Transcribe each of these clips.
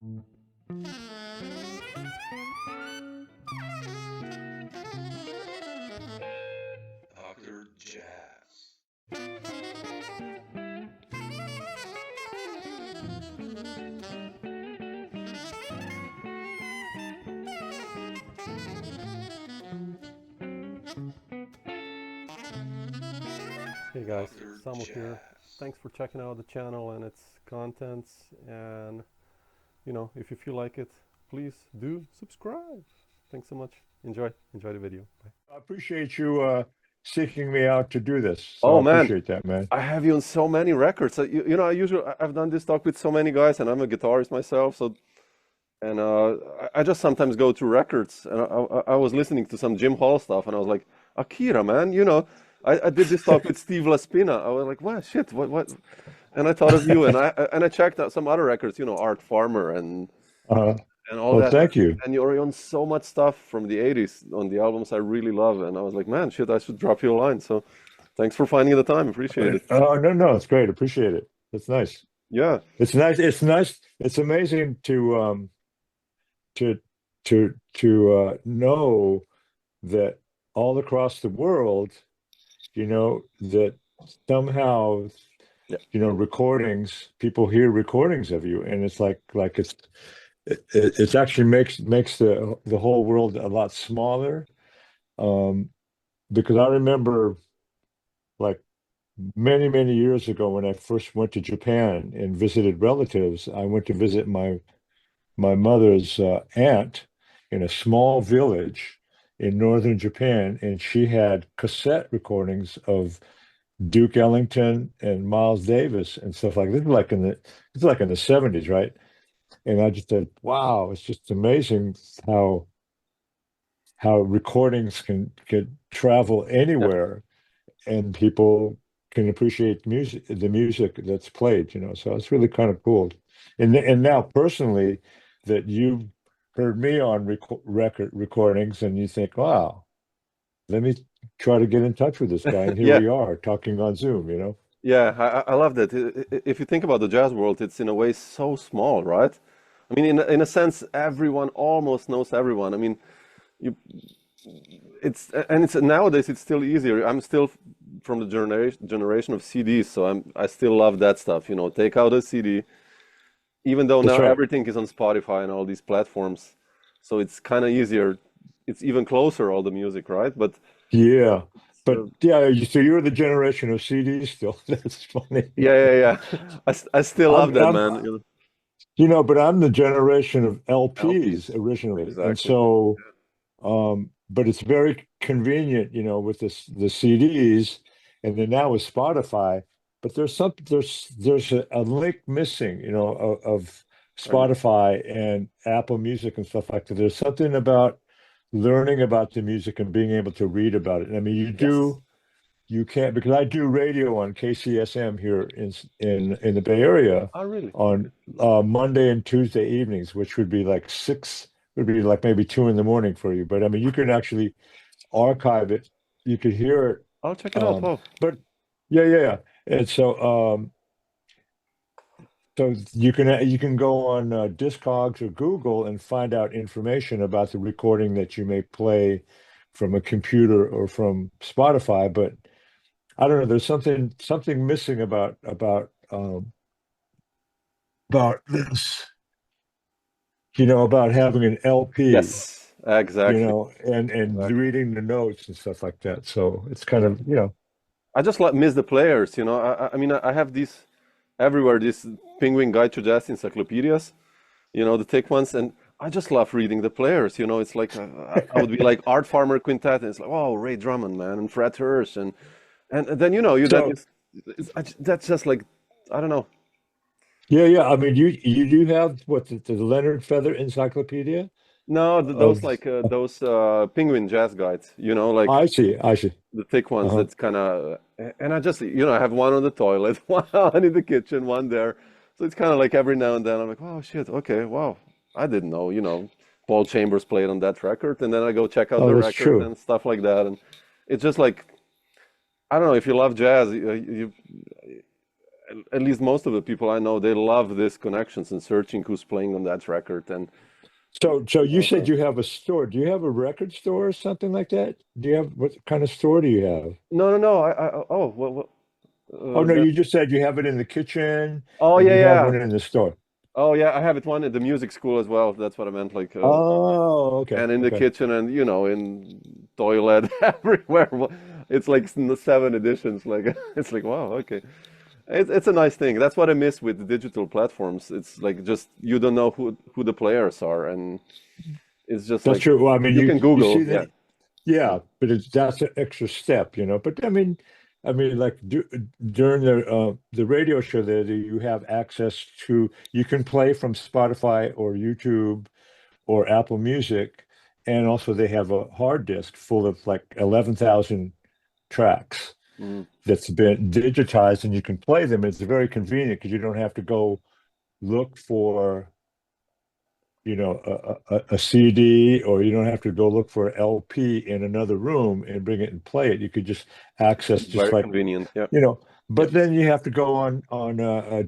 Dr. Jazz. Hey guys, Dr. Samo here. Jazz. Thanks for checking out the channel and its contents. And if you feel like it, please do subscribe. Thanks so much. Enjoy the video. Bye. I appreciate you seeking me out to do this. So Oh I man, appreciate that, man. I have you on so many records. I've done this talk with so many guys, and I'm a guitarist myself. I just sometimes go to records, and I was listening to some Jim Hall stuff, and I was like, Akira, man, I did this talk with Steve Laspina. I was like, wow, shit, what? And I thought of you, and I checked out some other records, Art Farmer Uh, and all well, that. thank you. And you're on so much stuff from the 80s on the albums I really love, and I was like, man, shit, I should drop you a line. So thanks for finding the time. Appreciate it. Oh, no, it's great. Appreciate it. It's nice. Yeah. It's nice. It's nice. It's amazing to know that all across the world, that somehow, Yeah. recordings, people hear recordings of you, and it's like it's actually makes the whole world a lot smaller. Because I remember, like, many years ago when I first went to Japan and visited relatives, I went to visit my mother's aunt in a small village in northern Japan, and she had cassette recordings of Duke Ellington and Miles Davis and stuff like this. It's like in the 70s, right? And I just said, wow, it's just amazing how recordings can travel anywhere, and people can appreciate the music that's played. So it's really kind of cool. And now personally, that you heard me on record recordings, and you think, wow, let me try to get in touch with this guy, and here Yeah. we are talking on Zoom. Yeah, I love that. If you think about the jazz world, it's in a way so small, right? I mean, in a sense, everyone almost knows everyone. I mean, you, it's nowadays it's still easier. I'm still from the generation of CDs, so I still love that stuff. Take out a CD, even though That's now right. everything is on Spotify and all these platforms, so it's kind of easier. It's even closer, all the music, right? But Yeah. But uh, yeah, so you're the generation of CDs still. That's funny. yeah. I still love that, I'm man. but I'm the generation of LPs LPs, originally. And exactly. so, but it's very convenient, with the CDs, and then now with Spotify. But there's a link missing, of I know. Spotify and Apple Music and stuff like that. There's something about learning about the music and being able to read about it. I mean, Yes. you can't, because I do radio on KCSM here in the Bay Area Oh, really? Okay. on Monday and Tuesday evenings, which would be like would be like maybe 2 in the morning for you. But I mean, you can actually archive it. You could hear it. I'll check it out. Oh, But yeah. And so you can go on Discogs or Google and find out information about the recording that you may play from a computer or from Spotify. But I don't know. There's something missing about this, about having an LP, yes, exactly. and Exactly. reading the notes and stuff like that. So it's kind of. I just like miss the players. I mean, I have these everywhere. These Penguin Guide to Jazz encyclopedias. The thick ones, and I just love reading the players. It's like I would be like Art Farmer Quintet, and it's like, oh, Ray Drummond, man, and Fred Hirsch, and then So that's just like, I don't know. yeah. I mean, you do have what the Leonard Feather Encyclopedia No, those of. like those Penguin Jazz guides. Like I see. the thick ones. Uh-huh. That's kind of, and I just I have one on the toilet, one in the kitchen, one there. So it's kind of like every now and then I'm like, oh shit, okay, wow, I didn't know. Paul Chambers played on that record, and then I go check out Oh, the that's record true. and stuff like that, and it's just like, I don't know, if you love jazz, at least most of the people I know, they love this connections and searching who's playing on that record. And So you said okay. you have a store. Do you have a record store or something like that? Do you have what kind of store do you have? No, no, no. Oh, Oh no, that, you just said you have it in the kitchen oh and yeah, you have yeah. one in the store. Oh yeah, I have it one at the music school as well. That's what I meant. Like, Oh, okay, and in the okay. kitchen and in toilet everywhere. It's like the 7 editions. Like, it's like wow, okay. It's a nice thing. That's what I miss with the digital platforms. It's like just you don't know who the players are, and it's just That's like true. Well, I mean, you can you Google. see Yeah, that, yeah, but that's an extra step, you know. But I mean, like during the radio show there, you have access to you can play from Spotify or YouTube or Apple Music, and also they have a hard disk full of like 11,000 tracks mm, that's been digitized, and you can play them. It's very convenient because you don't have to go look for a CD, or you don't have to go look for an LP in another room and bring it and play it. You could just access just very like, convenient. Yeah, you know, yeah, but then you have to go on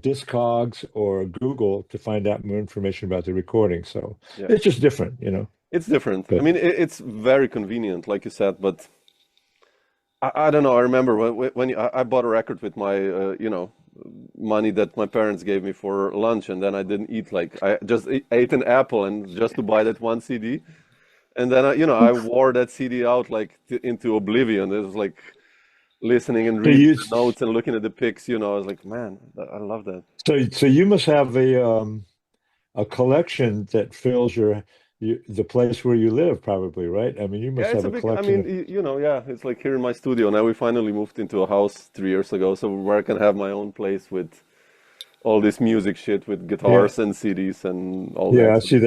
Discogs or Google to find out more information about the recording. So yeah. it's just different, you know. It's different. I But mean, it's very convenient, like you said, but I don't know. I remember I bought a record with my, money that my parents gave me for lunch, and then I didn't eat. Like I just ate an apple, and just to buy that one CD, and then I wore that CD out like into oblivion. It was like listening and so reading you the notes and looking at the pics. I was like, man, I love that. so you must have a collection that fills the place where you live, probably, right? I mean, you Yeah, must it's have a a big. I collection mean, of yeah, it's like here in my studio now. We finally moved into a house 3 years ago, so where I can have my own place with all this music shit with yeah. guitars and CDs and all Yeah, that. So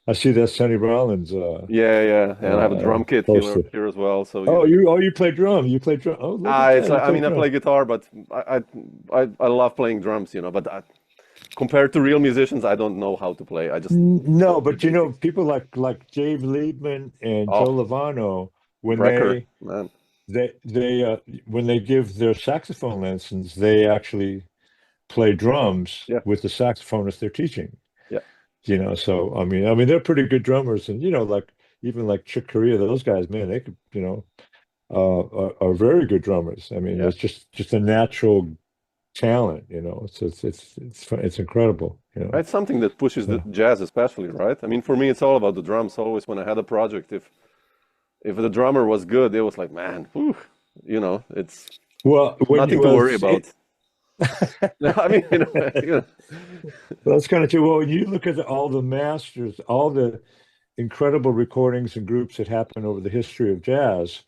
I see that's Sonny Rollins yeah, yeah, and I have a drum kit here poster. here as well. So You play drum. You play drum. Oh, look at it's that. You like I play mean I drum. play guitar, but I love playing drums, but compared to real musicians, I don't know how to play. I just No, know the but basics. people like Dave Liebman and Joe Oh, Lovano, when Brecker, man, when they give their saxophone lessons, they actually play drums yeah, with the saxophonist they're teaching. yeah, So I mean they're pretty good drummers, and like even like Chick Corea, those guys, man, they could, are very good drummers. I mean, yeah. it's just a natural talent, you know. It's incredible, you know. It's something that pushes the So, jazz, especially, right? I mean, for me, it's all about the drums. Always when I had a project, if the drummer was good, it was like, man, whew, it's well, when nothing you to worry about. I mean, that's kind of true. Well, when you look at all the masters, all the incredible recordings and groups that happen over the history of jazz,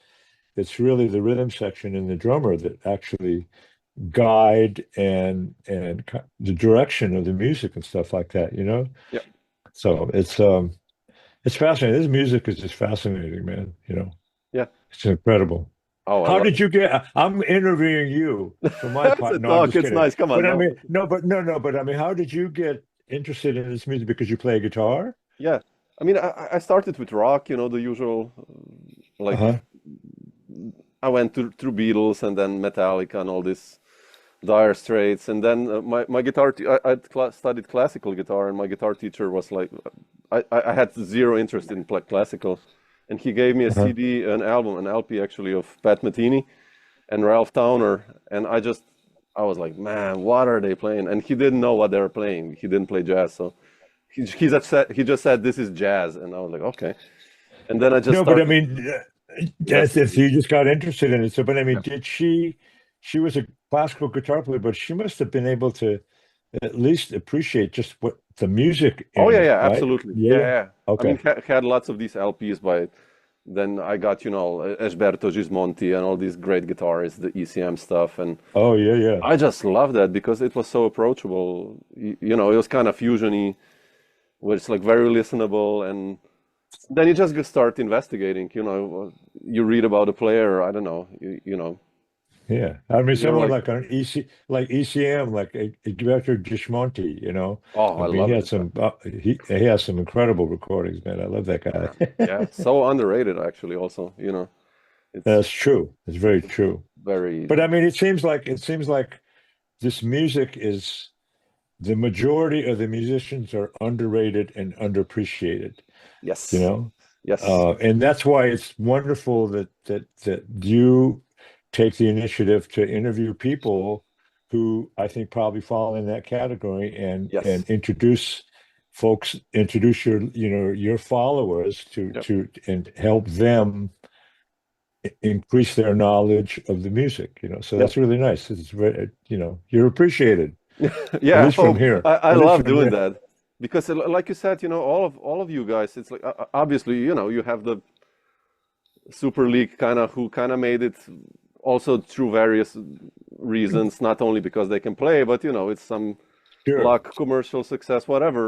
it's really the rhythm section and the drummer that actually guide and the direction of the music and stuff like that, you know? yeah, So it's fascinating. This music is just fascinating, man. yeah. It's incredible. Oh, I How love did you get? I'm interviewing you it. for my It's part. a No, I'm talk. just It's kidding. nice. Come on, But I no. mean, no, but no, no, but I mean, how did you get interested in this music? Because you play guitar? Yeah. I mean, I started with rock, the usual, like Uh-huh. I went through Beatles and then Metallica and all this Dire Straits, and then my guitar. I'd studied classical guitar, and my guitar teacher was like, I had zero interest in classical, and he gave me a Uh-huh. CD, an album, an LP actually of Pat Metheny and Ralph Towner, and I was like, man, what are they playing? And he didn't know what they were playing. He didn't play jazz, so he's upset. He just said this is jazz, and I was like, okay. And then I just No, but I started mean, that's investigating. if you just got interested in it. So, but I Yeah. mean, she was a classical guitar player, but she must have been able to at least appreciate just what the music Oh in yeah, it, yeah, right? absolutely. Yeah, Yeah, yeah. yeah. I mean, Okay. had lots of these LPs by. Then I got, Esberto Gismonti and all these great guitarists, the ECM stuff, and Oh, yeah, yeah. I just love that because it was so approachable. It was kind of fusiony, where it's like very listenable, and then you just start investigating. You read about a player. I don't know. Yeah, I mean, You're someone like, like an like ECM, like a director Gishmonti, oh, I I mean, love that guy. he has some incredible recordings, man. I love that guy. Man. Yeah, so underrated actually. Also, it's That's true. It's very true. very. But I mean, it seems like this music is, the majority of the musicians are underrated and underappreciated, you Yes. know? Yes. And that's why it's wonderful that you take the initiative to interview people who I think probably fall in that category, and Yes. introduce folks, introduce your followers Yep. to and help them increase their knowledge of the music, so Yep. that's really nice. It's very, you're appreciated, at Yeah, I least from hope. here, I at least love from doing here. that because, like you said, all of you guys, it's like obviously, you have the Super League who made it also through various reasons, not only because they can play, but it's some Sure. luck, commercial success, whatever.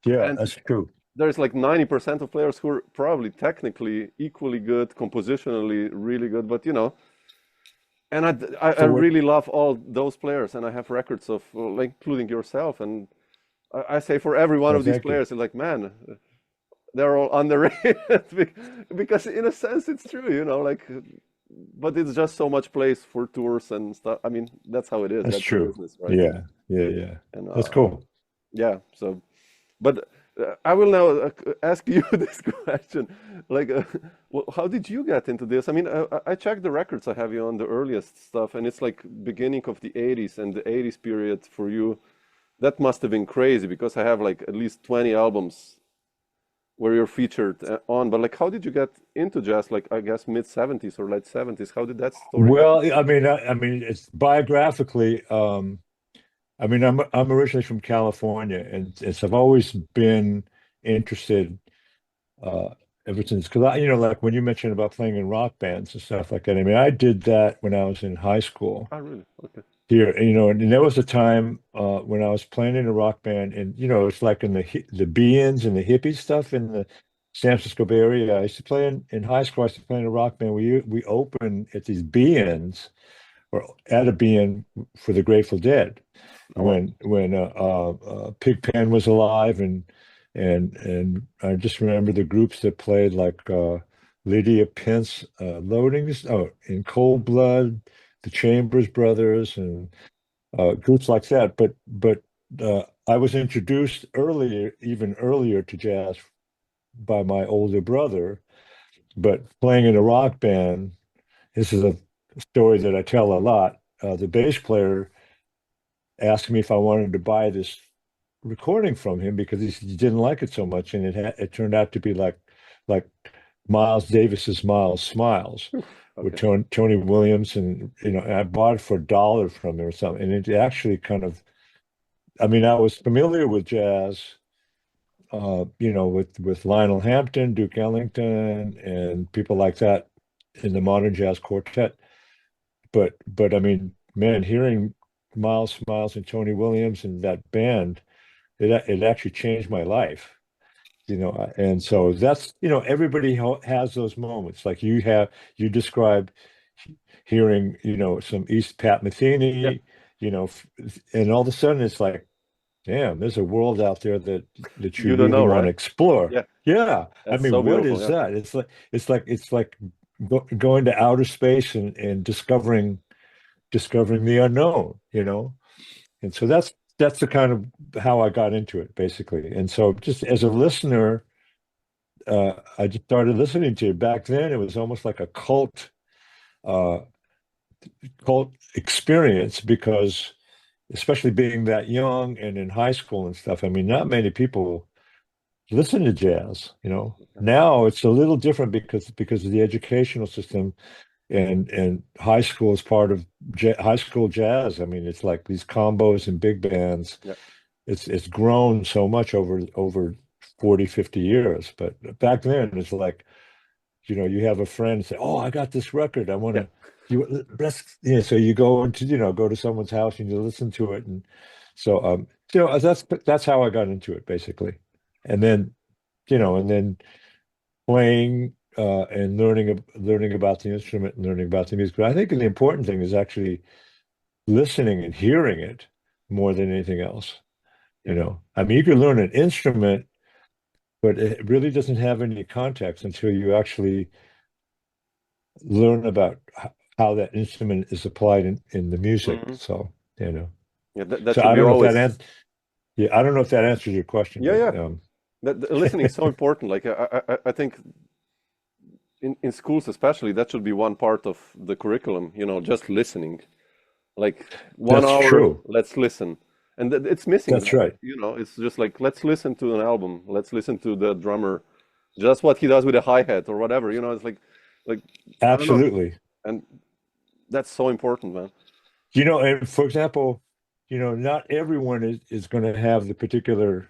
Yeah, And that's true. there's like 90% of players who are probably technically equally good, compositionally really good, but and I So what, really love all those players, and I have records of like including yourself, and I say for every one well, of these thank you. players, it's like, man, they're all underrated because in a sense it's true, like, but it's just so much place for tours and stuff. I mean, that's how it is. That's That's the true. business, right? Yeah, yeah, yeah. And That's cool. yeah, so, but I will now ask you this question. Like, well, how did you get into this? I mean, I checked the records. I have you on the earliest stuff, and it's like beginning of the 80s, and the 80s period for you, that must have been crazy because I have like at least 20 albums where you're featured on. But like, how did you get into jazz? Like, I guess mid 70s or late 70s. How did that story happen? Well, I mean, it's biographically. I mean, I'm originally from California, and so I've always been interested, uh, ever since. Because like when you mentioned about playing in rock bands and stuff like that. I mean, I did that when I was in high school Ah, really? Okay. here. And there was a time when I was playing in a rock band, and it's like in the be-ins and the hippie stuff in the San Francisco Bay Area. I used to play in high school. I used to play in a rock band. We opened at these be-ins, or at a be-in for the Grateful Dead, Oh, wow. when Pigpen was alive, and I just remember the groups that played, like Lydia Pence, Loadings, in Cold Blood, the Chambers Brothers, and groups like that. But I was introduced even earlier to jazz by my older brother. But playing in a rock band, this is a story that I tell a lot. The bass player asked me if I wanted to buy this recording from him because he didn't like it so much, and it turned out to be like Miles Davis's Miles Smiles Phew. with Okay. Tony Williams, and I bought it for $1 from him or something, and it actually I mean, I was familiar with jazz, with Lionel Hampton, Duke Ellington, and people like that in the modern jazz quartet. But I mean, man, hearing Miles Smiles and Tony Williams and that band, it actually changed my life. And so that's, everybody has those moments. Like you described hearing, some East Pat Yeah. Metheny, and all of a sudden it's like, damn, there's a world out there that you You don't really know, want to right? explore. Yeah. Yeah. I That's mean, so what beautiful. is Yeah. that? It's like going to outer space and discovering the unknown, And so that's the kind of how I got into it, basically. And so just as a listener, I just started listening to it. Back then, it was almost like a uh, cult experience, because especially being that young and in high school and stuff, I mean, not many people listen to jazz. Okay. Now it's a little different because of the educational system, and high school is part of high school jazz. I mean, it's like these combos and big bands. Yeah. It's grown so much over 40, 50 years. But back then it's like, you have a friend say, "Oh, I got this record. I want Yeah. to so you go go to someone's house and you listen to it. And so that's how I got into it, basically. And then playing, and learning about the instrument and learning about the music. But I think the important thing is actually listening and hearing it more than anything else. Yeah. I mean, you can learn an instrument, but it really doesn't have any context until you actually learn about how that instrument is applied in the music. Mhm. So you know. Yeah, that So should I be don't know if always. I don't know if that answers your question, Yeah, but yeah. Listening is so important. Like I think in schools especially, that should be one part of the curriculum. Just listening. Like one that's hour, true. let's listen. And it's missing That's now. right. It's just like let's listen to an album. Let's listen to the drummer, just what he does with a hi-hat or whatever. It's like I don't know. Absolutely. And that's so important, man. And for example, not everyone is going to have the particular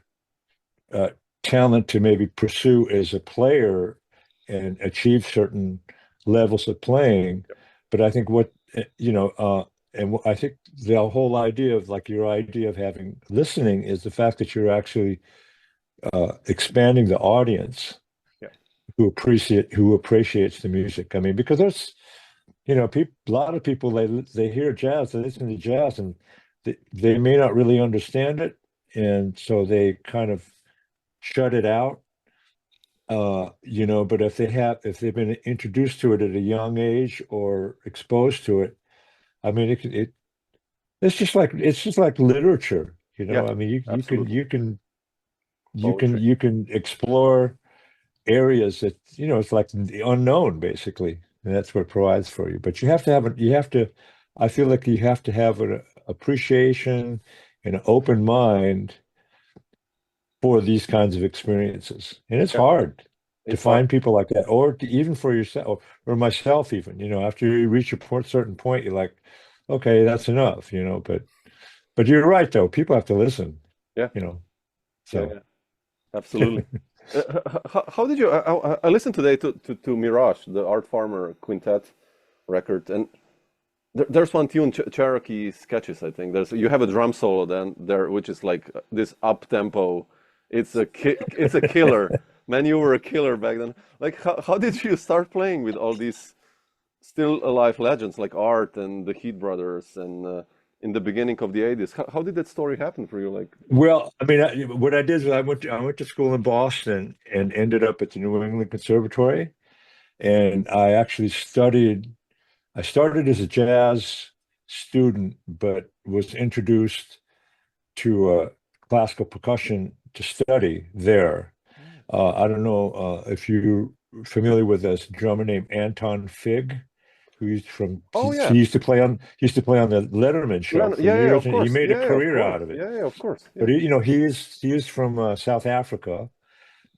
uh, talent to maybe pursue as a player and achieve certain levels of playing. But I think I think the whole idea of like your idea of having listening is the fact that you're actually expanding the audience Yeah. who appreciates the music. I mean, because there's a lot of people they hear jazz, they listen to jazz, and they may not really understand it, and so they kind of shut it out. But if they've been introduced to it at a young age or exposed to it, I mean, it's just like literature. Yeah, I mean, absolutely. Poetry. you can explore areas that it's like the unknown basically, and that's what it provides for you. But I feel like you have to have an appreciation and an open mind for these kinds of experiences, and it's Yeah, hard to it's hard. find people like that, or even for yourself or myself even. After you reach certain point, you're like, okay, that's enough. But you're right though, people have to listen. Yeah, you know yeah, so yeah, absolutely. How did you? I listened today to Mirage, the Art Farmer Quintet record, and there's one tune, Cherokee Sketches, I think. You have a drum solo then there, which is like this up tempo. It's a killer. Man, you were a killer back then. Like, how did you start playing with all these still alive legends like Art and the Heath brothers and in the beginning of the 80s? How did that story happen for you? Like, Well, I mean, what I did is I went to school in Boston and ended up at the New England Conservatory, and I actually studied. I started as a jazz student, but was introduced to classical percussion to study there. I don't know if you're familiar with this drummer named Anton Fig, oh he yeah, used to play on the Letterman show for Yeah, yeah, years, of and he course, made a yeah, yeah, of career course, out of it. yeah, yeah, of course, yeah. But he is from South Africa,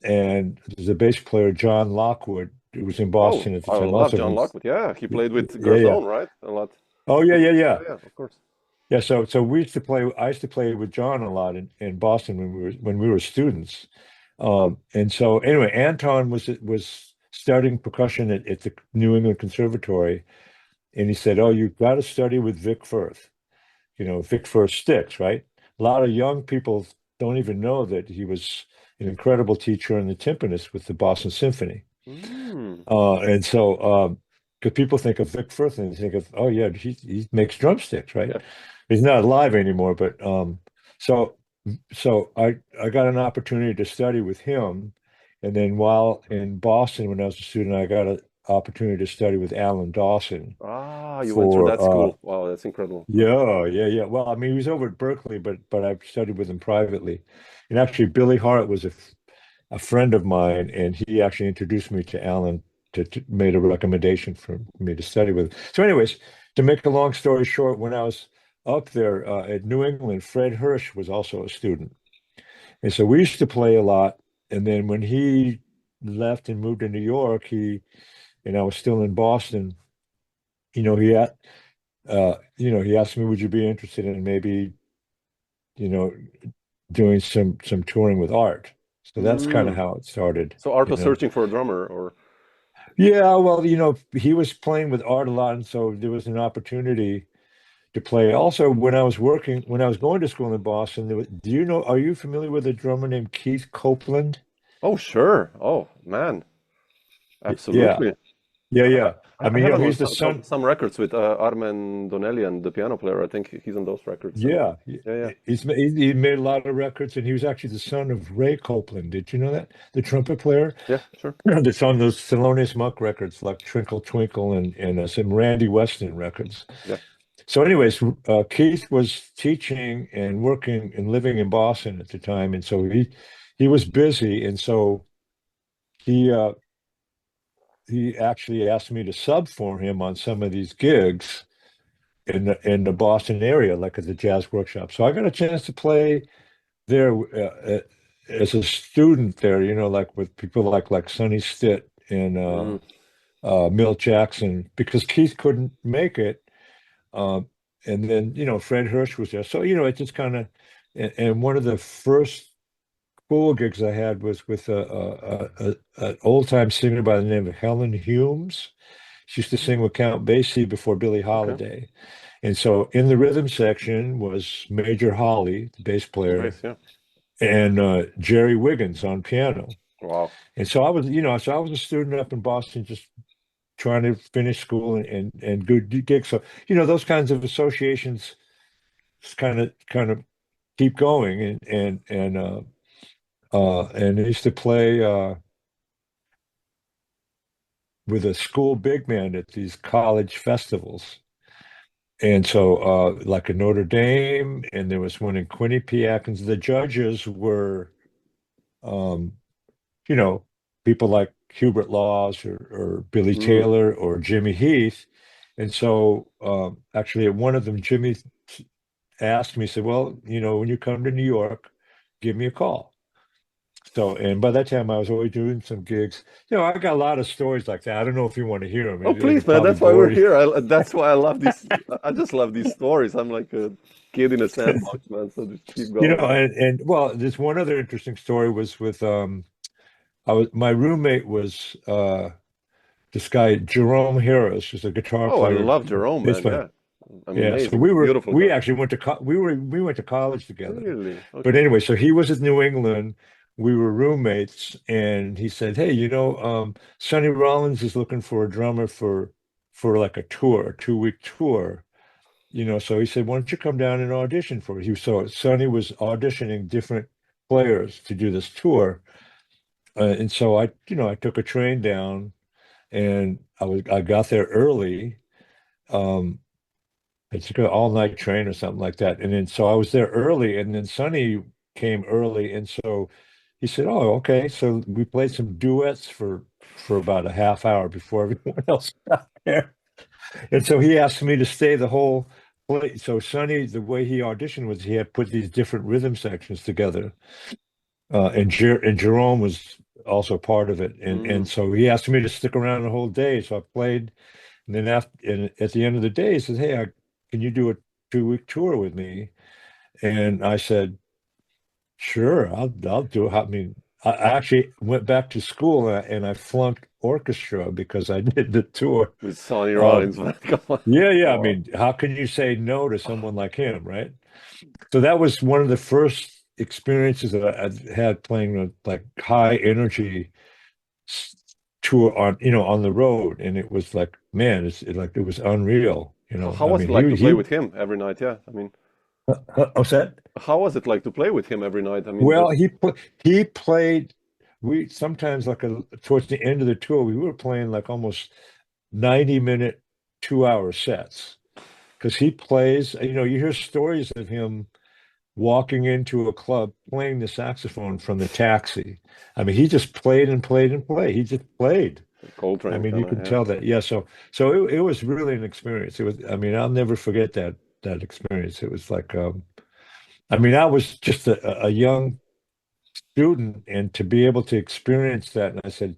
and there's a bass player, John Lockwood, who was in Oh, Boston at the I time, love also John from Lockwood. Yeah, he played with yeah, yeah. Garzone, right? A lot. Oh yeah, yeah, Yeah, yeah. yeah, of course. Yeah, so we used to play. I used to play with John a lot in Boston when we were students. And so anyway, Anton was studying percussion at the New England Conservatory, and he said, "Oh, you've got to study with Vic Firth. Vic Firth sticks, right? A lot of young people don't even know that he was an incredible teacher and the timpanist with the Boston Symphony. Mm. And so, because people think of Vic Firth and they think of, oh yeah, he makes drumsticks, right? Yeah. He's not alive anymore, but so I got an opportunity to study with him, and then while in Boston when I was a student, I got an opportunity to study with Alan Dawson Ah, you went through for that school. Wow, that's incredible. yeah. Well, I mean, he was over at Berkeley, but I studied with him privately, and actually, Billy Hart was a friend of mine, and he actually introduced me to Alan to made a recommendation for me to study with. So, anyways, to make a long story short, when I was up there at New England, Fred Hirsch was also a student, and so we used to play a lot. And then when he left and moved to New York, and I was still in Boston. You know, he had, he asked me, "Would you be interested in maybe, you know, doing some touring with Art?" So that's kind of Mm. how it started. So Art You was know. searching for a drummer, or Yeah, well, he was playing with Art a lot, and so there was an opportunity to play. Also, when I was going to school in Boston, are you familiar with a drummer named Keith Copeland? oh, sure. Oh, man, Yeah, absolutely. yeah. I I mean, have on he's the son. some records with Armen Donelian, the piano player. I think he's on those records. And Yeah, yeah, yeah. he made a lot of records, and he was actually the son of Ray Copeland. Did you know that? The trumpet player Yeah, sure. that's on those Thelonious Monk records, like Twinkle Twinkle and some Randy Weston records. Yeah. So anyways, Keith was teaching and working and living in Boston at the time, and so he was busy, and so he he actually asked me to sub for him on some of these gigs in the Boston area, like at the jazz workshop. So I got a chance to play there as a student there, like with people like Sonny Stitt and Mm, Milt Jackson, because Keith couldn't make it. Um, and then, Fred Hirsch was there. So, it just kind of, and one of the first cool gigs I had was with an old time singer by the name of Helen Humes. She used to sing with Count Basie before Billie okay. Holiday. And so in the rhythm section was Major Holly, the bass On player, bass, yeah. and Jerry Wiggins on piano. Wow. And so I was, so I was a student up in Boston, just trying to finish school and good gigs. So, those kinds of associations kind of keep going. And I used to play with a school big band at these college festivals. And so, like in Notre Dame, and there was one in Quinnipiac, and the judges were, um, you know, people like Hubert Laws or Billy Mm, Taylor or Jimmy Heath. And so, actually, at one of them, Jimmy asked me, said, "Well, when you come to New York, give me a call." So, and by that time, I was already doing some gigs. I got a lot of stories like that. I don't know if you want to hear them. oh, It'll please, man. probably That's why we're bore you. here. That's why I love these. I just love these stories. I'm like a kid in a sandbox, man. So just keep going. And well, there's one other interesting story was with my roommate was this guy Jerome Harris, who's a guitar Oh, I player, love Jerome, bass man. player. Yeah. Yeah, so Amazing. Beautiful we guy. actually went to we went to college together. Really? But Okay. anyway, so he was in New England. We were roommates, and he said, "Hey, Sonny Rollins is looking for a drummer for like a tour, a 2-week tour." So he said, "Why don't you come down and audition for it?" So Sonny was auditioning different players to do this tour, and so I took a train down, and I got there early. Um, I took an all-night train or something like that. And then so I was there early, and then Sonny came early. And so he said, "Oh, okay." So we played some duets for about a half hour before everyone else got there. And so he asked me to stay the whole play. So Sonny, the way he auditioned was he had put these different rhythm sections together. And Jerome was also part of it. And Mm. so he asked me to stick around the whole day. So I played. And then at the end of the day, he says, "Hey, can you do a 2-week tour with me?" And I said, "Sure, I'll do it." I mean, I actually went back to school and I flunked orchestra because I did the tour. With Sonny Um, Rollins, man. Come on. yeah, yeah. I Wow. mean, how can you say no to someone like him, right? So that was one of the first experiences that I had playing with like high energy tour on the road, and it was like, man, it was unreal. How I was mean, it like to play he with him every night? Yeah. I mean, what's that? how was it like to play with him every night? I mean, Well, just he played. We sometimes towards the end of the tour, we were playing like almost 90-minute, 2-hour sets because he plays. You hear stories of him walking into a club playing the saxophone from the taxi. I mean, he just played and played and played. He just played. I Coltrane mean, you kind of, can yeah. tell that. Yeah. So it was really an experience. It was. I mean, I'll never forget that experience. It was like, I mean, I was just a young student, and to be able to experience that, and I said,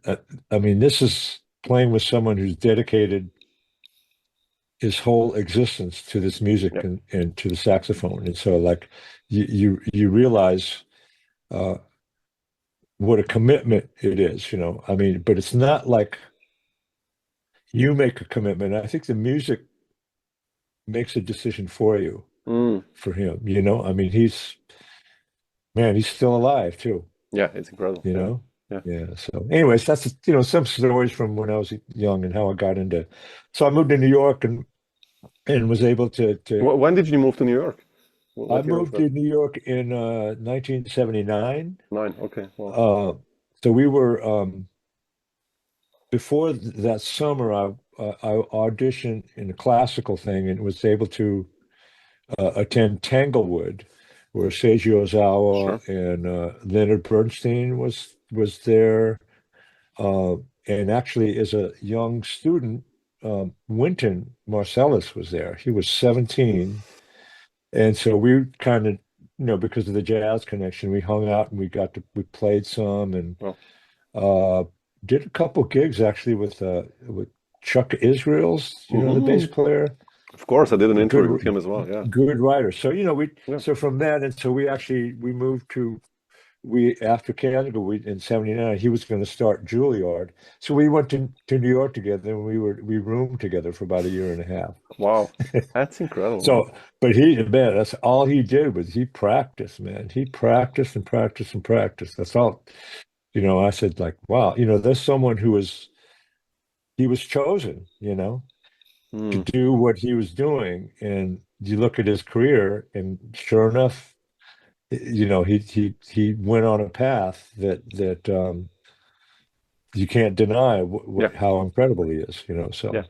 uh, I mean, this is playing with someone who's dedicated his whole existence to this music Yeah. and to the saxophone. And so, like, you realize uh, what a commitment it is. I mean, but it's not like you make a commitment. I think the music makes a decision for you, Mm. for him. I mean, he's still alive too. Yeah, it's incredible. You Yeah. know. Yeah. Yeah. So, anyways, that's some stories from when I was young and how I got into. So I moved to New York and was able to. When did you move to New York? I What year was moved that? to New York in 1979. Nine. Okay. Wow. Uh, so we were before that summer. I auditioned in a classical thing and was able to attend Tanglewood, where Seiji Sure. Ozawa and Leonard Bernstein was there. Uh, and actually, as a young student, Wynton Marsalis was there. He was 17. And so we kind of, because of the jazz connection, we hung out and we played some and Well, uh, did a couple gigs actually with Chuck Israels, the bass mhm. player, Of course, I did an interview with good him as well. Yeah. good writer. So Yeah. so from that, and so we moved to we after Canada, in '79 he was going to start Juilliard, so we went to New York together, and we roomed together for about a year and a half. Wow. That's incredible. So, but man, that's all he did was he practiced, man. He practiced and practiced and practiced. That's all. I said, like, wow, there's someone he was chosen, to Mm. do what he was doing. And you look at his career, and sure enough, he went on a path that you can't deny Yeah. how incredible he is, So, Yeah.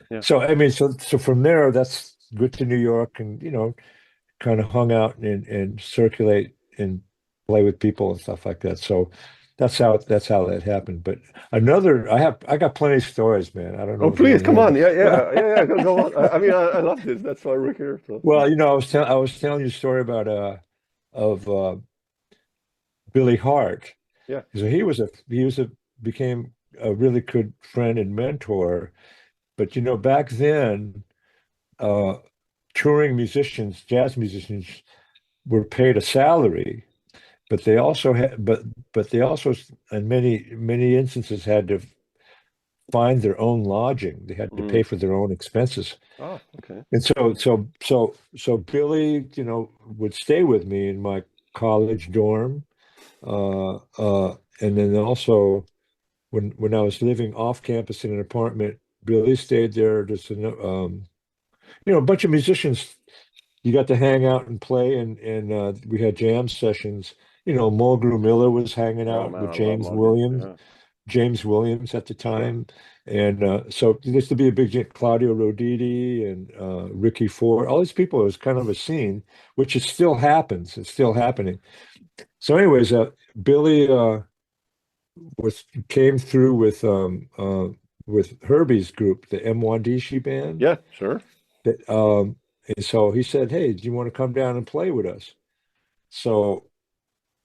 Yeah. I mean, so from there, that's good to New York, and kind of hung out and circulate and play with people and stuff like that. So that's how that happened. But I got plenty of stories, man. I don't Oh, know if you please want to come hear on. them. Yeah. Yeah. Yeah. Yeah. Go on. I mean, I love this. That's why we're here. So. Well, I was telling you a story about of Billy Hart. Yeah. So he was a became a really good friend and mentor. But back then, uh, touring musicians, jazz musicians, were paid a salary, but they also had but they also in many instances had to find their own lodging. They had to Mm. pay for their own expenses. Oh, okay. And so Billy, would stay with me in my college dorm. And then also when I was living off campus in an apartment, Billy stayed there. A bunch of musicians. You got to hang out and play, and we had jam sessions. Mulgrew Miller was hanging Oh out man, with I love Margaret. Yeah. James Williams at the Sure. time, and so there used to be a Claudio Roditi and Ricky Ford. All these people. It was kind of a scene, which it still happens. It's still happening. So, anyways, Billy was came through with Herbie's group, the M1DC band. Yeah. Sure. That and so he said, "Hey, do you want to come down and play with us?" So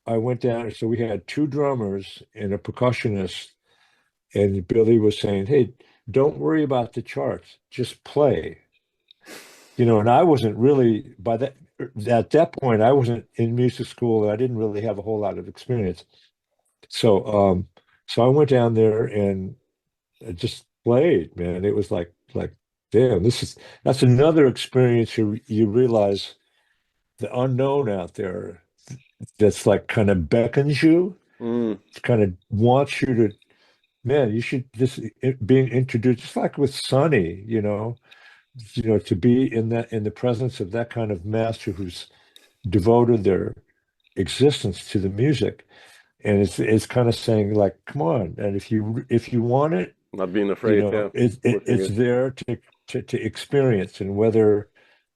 I went down. So we had two drummers and a percussionist, and Billy was saying, "Hey, don't worry about the charts, just play." And I wasn't really by that at that point. I wasn't in music school, and I didn't really have a whole lot of experience. So, so I went down there and I just played, man. It was like, damn, that's another experience. You realize the unknown out there that's like kind of beckons you, Mm. kind of wants you to, man, you should just being introduced, just like with Sonny, to be in the presence of that kind of master who's devoted their existence to the music. And it's kind of saying like, come on, and if you want it, Not being afraid. Yeah. Pushing it's it. there to experience, and whether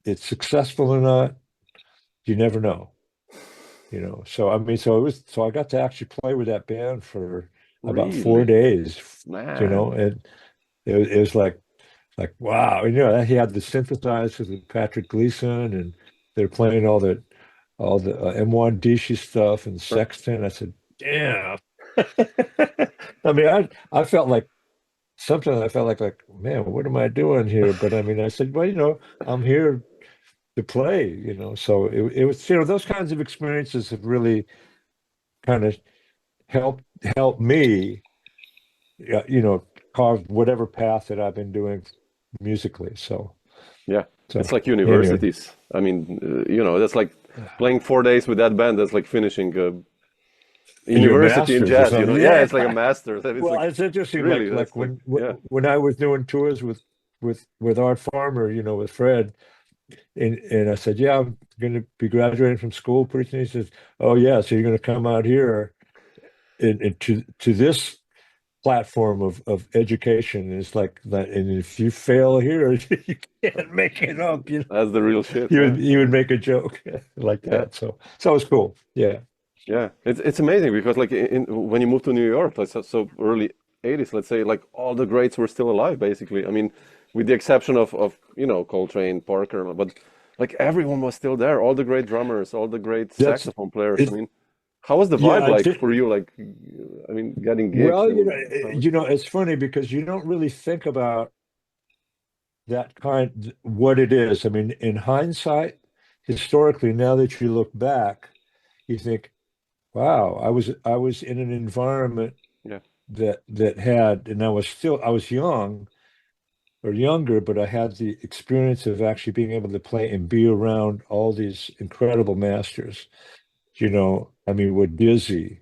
it's successful or not, you never know. So I mean, so I got to actually play with that band for about four Really, days, man. and it was like wow, he had the synthesizers with Patrick Gleason, and they're playing all the M1 Dishi stuff and Sure. Sexton. I said, damn. I mean, I felt like sometimes I felt like, man, what am I doing here? But I mean, I said, well, I'm here to play, So it was, those kinds of experiences have really kind of helped helped me, carve whatever path that I've been doing musically. Yeah. It's So like anyway, universities. I mean, that's like playing 4 days with that band. That's like finishing a your university in masters or jazz. something. Yeah, Yeah. it's like a master's. And it's Well, like it's interesting. really, Like that's like yeah. when I was doing tours with Art Farmer, with Fred, and I said, yeah, I'm going to be graduating from school pretty soon. He says, oh yeah, so you're going to come out here and to this platform of education. It's like that, and if you fail here, you can't make it up. That's the real shit. You Yeah. would you would make a joke like Yeah. that. So it was cool. Yeah. Yeah. It's amazing because like when you moved to New York, like so early 80s, let's say, like all the greats were still alive, basically. I mean, with the exception of Coltrane, Parker, but like everyone was still there. All the great drummers, all the great That's saxophone players. I it. mean, how was the Yeah, vibe I like did. for you? Like, I mean, getting gigs Well, and how was it's funny because you don't really think about that kind what it is. I mean, in hindsight, historically, now that you look back, you think, wow, I was in an environment yeah, that had, and I was young or younger, but I had the experience of actually being able to play and be around all these incredible masters. I mean, with Dizzy,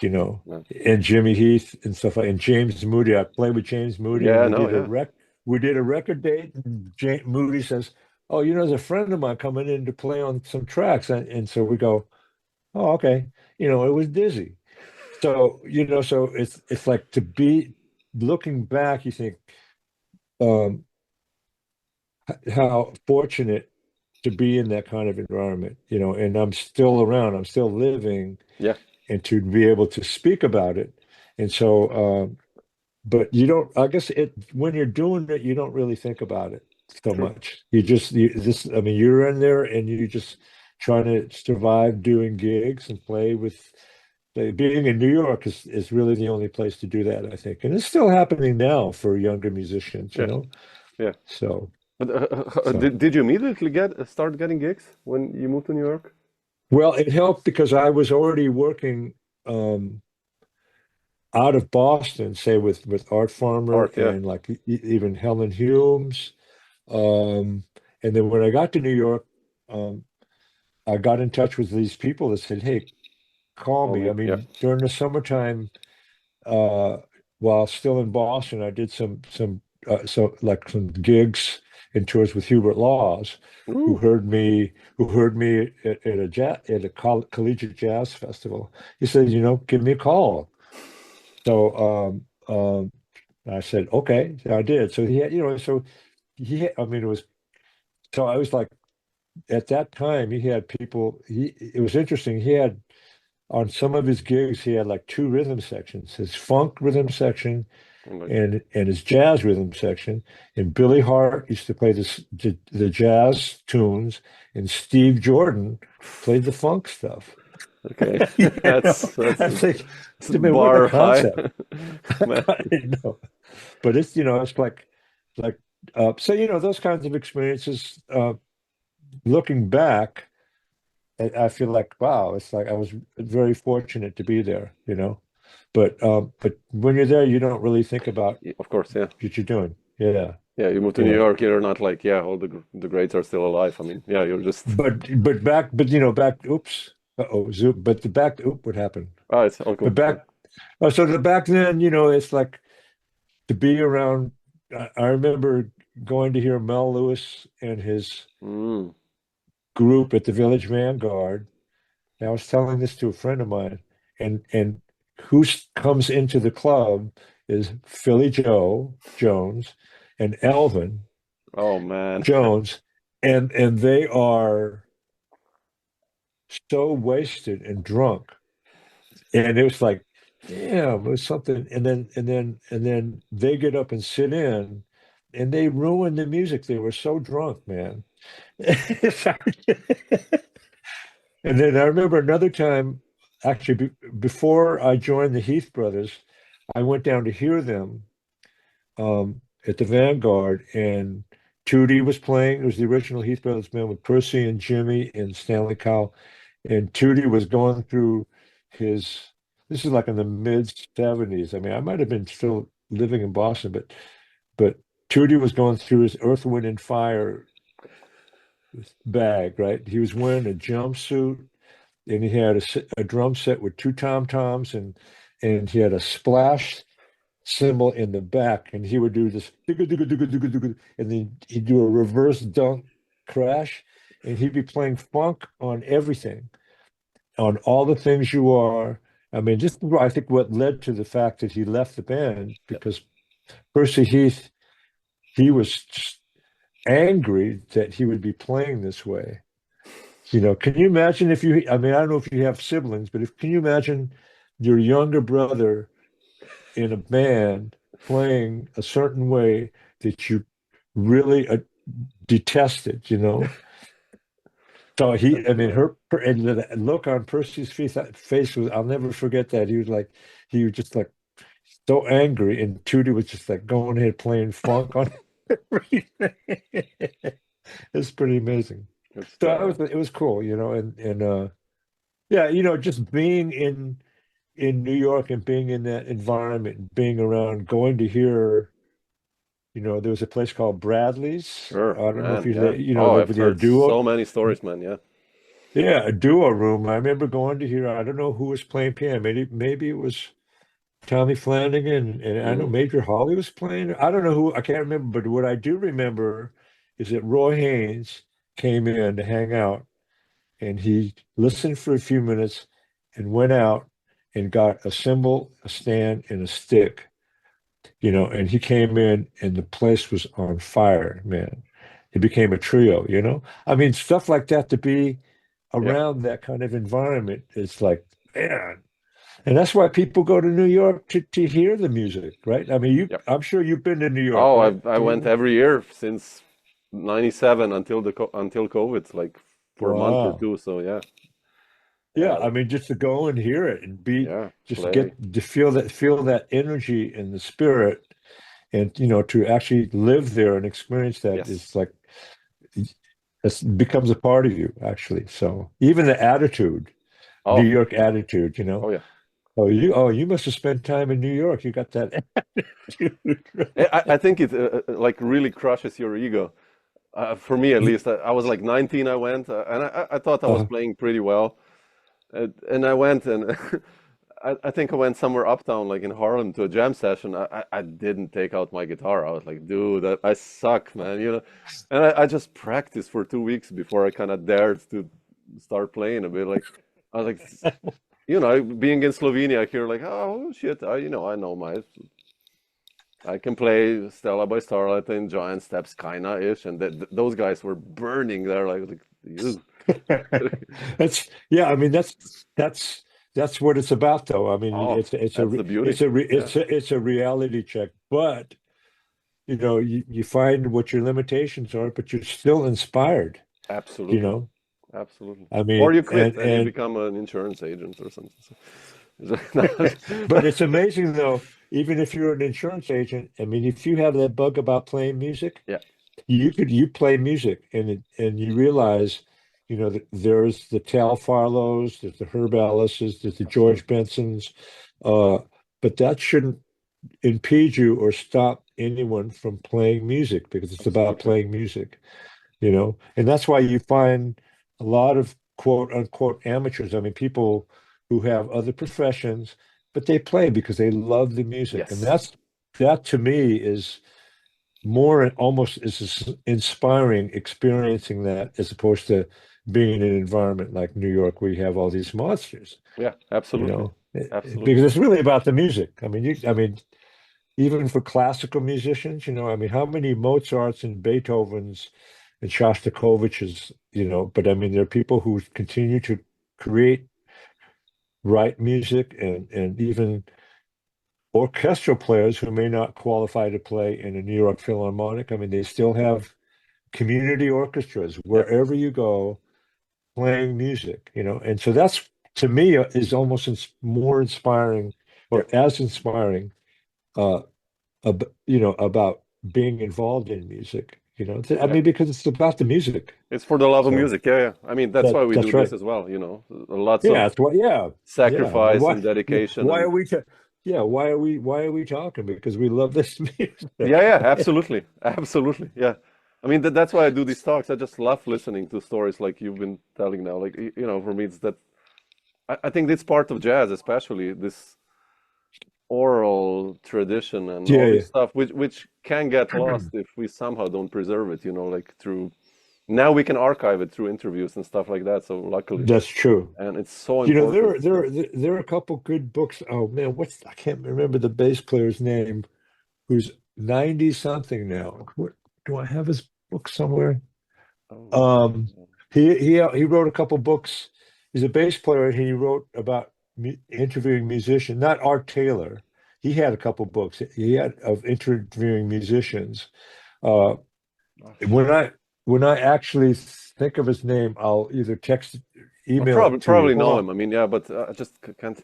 you know, yeah, and Jimmy Heath and stuff like, and James Moody. I played with James Moody, and yeah, no, yeah, we did a record date, and Moody says, "Oh, there's a friend of mine coming in to play on some tracks," and so we go, "Oh, okay." It was Dizzy. So, so it's like to be looking back, you think, um, how fortunate to be in that kind of environment, and I'm still around, I'm still living, yeah, and to be able to speak about it. And so, but you don't, I guess when you're doing it, you don't really think about it so true. much. I mean, you're in there and you just trying to survive doing gigs and play with, being in New York is really the only place to do that, I think. And it's still happening now for younger musicians, Yeah, yeah. So, But so. did you immediately start getting gigs when you moved to New York? Well, it helped because I was already working, um, out of Boston, say with Art Farmer Art, yeah. and like even Helen Humes. Um, and then when I got to New York, um, I got in touch with these people that said, "Hey, call Call me." me. I Yeah. mean, during the summertime, uh, while still in Boston, I did some gigs and tours with Hubert Laws, Ooh, who heard me at a collegiate jazz festival. He said, "Give me a call." So, I said, "Okay." So I did. So he had, I mean, I was like, at that time, he had people, it was interesting. He had, on some of his gigs, he had like two rhythm sections, his funk rhythm section I'm like, and his jazz rhythm section. And Billy Hart used to play the jazz tunes, and Steve Jordan played the funk stuff. okay, You that's I think, it's man, what a bar high, concept. man. I know. But it's like so those kinds of experiences, looking back, I feel like, wow, it's like I was very fortunate to be there, but when you're there, you don't really think about Of course, yeah, what you're doing. Yeah, yeah. You moved to you New know. York, you're not like, yeah, all the greats are still alive. I mean, yeah, you're just, Back, oops, zoom, but the back, oop, what happened? it's all But cool. Yeah. back, so the back then, it's like to be around. I remember going to hear Mel Lewis and his Mm. group at the Village Vanguard. And I was telling this to a friend of mine, and comes into the club is Philly Joe Jones and Elvin Oh man. Jones, and they are so wasted and drunk, and it was like, damn, it was something. And then they get up and sit in, and they ruin the music. They were so drunk, man. And then I remember another time, actually, before I joined the Heath brothers, I went down to hear them, at the Vanguard, and Tootie was playing. It was the original Heath brothers band with Percy and Jimmy and Stanley Cowell. And Tootie was going through his, this is like in the mid 70s. I mean, I might have been still living in Boston, but Tootie was going through his Earth, Wind, and Fire bag, right? He was wearing a jumpsuit, and he had a drum set with two tom toms, and he had a splash cymbal in the back, and he would do this, and then he'd do a reverse dunk crash, and he'd be playing funk on everything, on All the Things You Are, I mean, this is I think what led to the fact that he left the band Yeah. because Percy Heath, he was just angry that he would be playing this way. Can you imagine if you, I mean, I don't know if you have siblings, but can you imagine your younger brother in a band playing a certain way that you really detested? So That's I mean, true. and the look on Percy's face was, I'll never forget that. He was just like so angry, and Tootie was just like going ahead playing funk on everything. It's pretty amazing. It's So yeah. it was cool, and yeah, just being in New York and being in that environment, and being around, going to hear, there was a place called Bradley's. I Sure, don't know if man. Yeah. Oh, like I've with their heard duo. so many stories, man. Yeah. Yeah, a duo room. I remember going to hear, I don't know who was playing piano. Maybe it was Tommy Flanagan, and I know Mm. Major Holly was playing. I don't know who, I can't remember, but what I do remember is that Roy Haynes came in to hang out, and he listened for a few minutes and went out and got a cymbal, a stand, and a stick, and he came in and the place was on fire, man. It became a trio. I mean, stuff like that, to be Yeah. around that kind of environment is like, man. And that's why people go to New York to hear the music, right? I mean, Yep. I'm sure you've been to New York, Oh, right, I went David? every year since '97 until until COVID, like for a month or Wow. two. So yeah. Yeah, Yeah. I mean, just to go and hear it and Yeah. just to Play. get to feel that energy and the spirit, and to actually live there and experience that Yes. is like it becomes a part of you, actually. So even the attitude, New Oh. York attitude, Oh yeah. oh, you must have spent time in New York. You got that attitude. I think it like really crushes your ego. For me, at least, I was like 19. I went, and I thought I was Uh, playing pretty well. And I went, and I think I went somewhere uptown, like in Harlem, to a jam session. I didn't take out my guitar. I was like, dude, I suck, man, And I just practiced for 2 weeks before I kind of dared to start playing a bit. Like, I was like, being in Slovenia here, like, oh shit, I know I can play Stella by Starlight and Giant Steps, kinda ish, and those guys were burning there, like you. yeah. I mean, that's what it's about, though. I mean, Oh, that's the beauty. Yeah, it's a reality check, but you find what your limitations are, but you're still inspired. You absolutely, know, absolutely. I Or mean, you quit and you and become an insurance agent or something. but it's amazing, though. Even if you're an insurance agent, I mean, if you have that bug about playing music, Yeah, you play music, and you realize, that there's the Tal Farlows, there's the Herb Ellis's, there's the George absolutely. Bensons, uh, but that shouldn't impede you or stop anyone from playing music, because it's about Absolutely. playing music, and that's why you find a lot of quote unquote amateurs. I mean, people who have other professions, but they play because they love the music, and Yes, that to me is more, almost is inspiring, experiencing that, as opposed to being in an environment like New York where you have all these monsters, yeah, absolutely, because absolutely. it's really about the music. I mean, even for classical musicians, I mean, how many Mozarts and Beethovens and Shostakoviches, but I mean, there are people who continue to create, write music, and even orchestral players who may not qualify to play in a New York Philharmonic. I mean, they still have community orchestras Yeah, wherever you go, playing music, and so that's, to me, is almost more inspiring, yeah, or as inspiring, uh, about being involved in music, I yeah. mean, because it's about the music. It's for the love of So music. Yeah, yeah. I mean, that's why we do that's this right. as well. Lots Yeah, of that's what. Yeah. sacrifice and dedication, Why are and we? Yeah, why are we talking? Because we love this yeah, music. yeah, absolutely, absolutely. Yeah. I mean, that's why I do these talks. I just love listening to stories like you've been telling now. Like, for me, it's that I think it's part of jazz, especially this oral tradition and all Yeah, this stuff, which can get lost if we somehow don't preserve it, like through now we can archive it through interviews and stuff like that. So luckily, That's true. and it's so You know, important. there are a couple good books. Oh man, I can't remember the bass player's name, who's 90 something now. What do I have his book somewhere? Oh, Um, he wrote a couple books. He's a bass player, and he wrote about interviewing musicians. Not Art Taylor. He had a couple books. He had of interviewing musicians. Uh, oh, when I actually think of his name, I'll either I email it to you. probably Hold know on. him. I mean, yeah, but I just can't.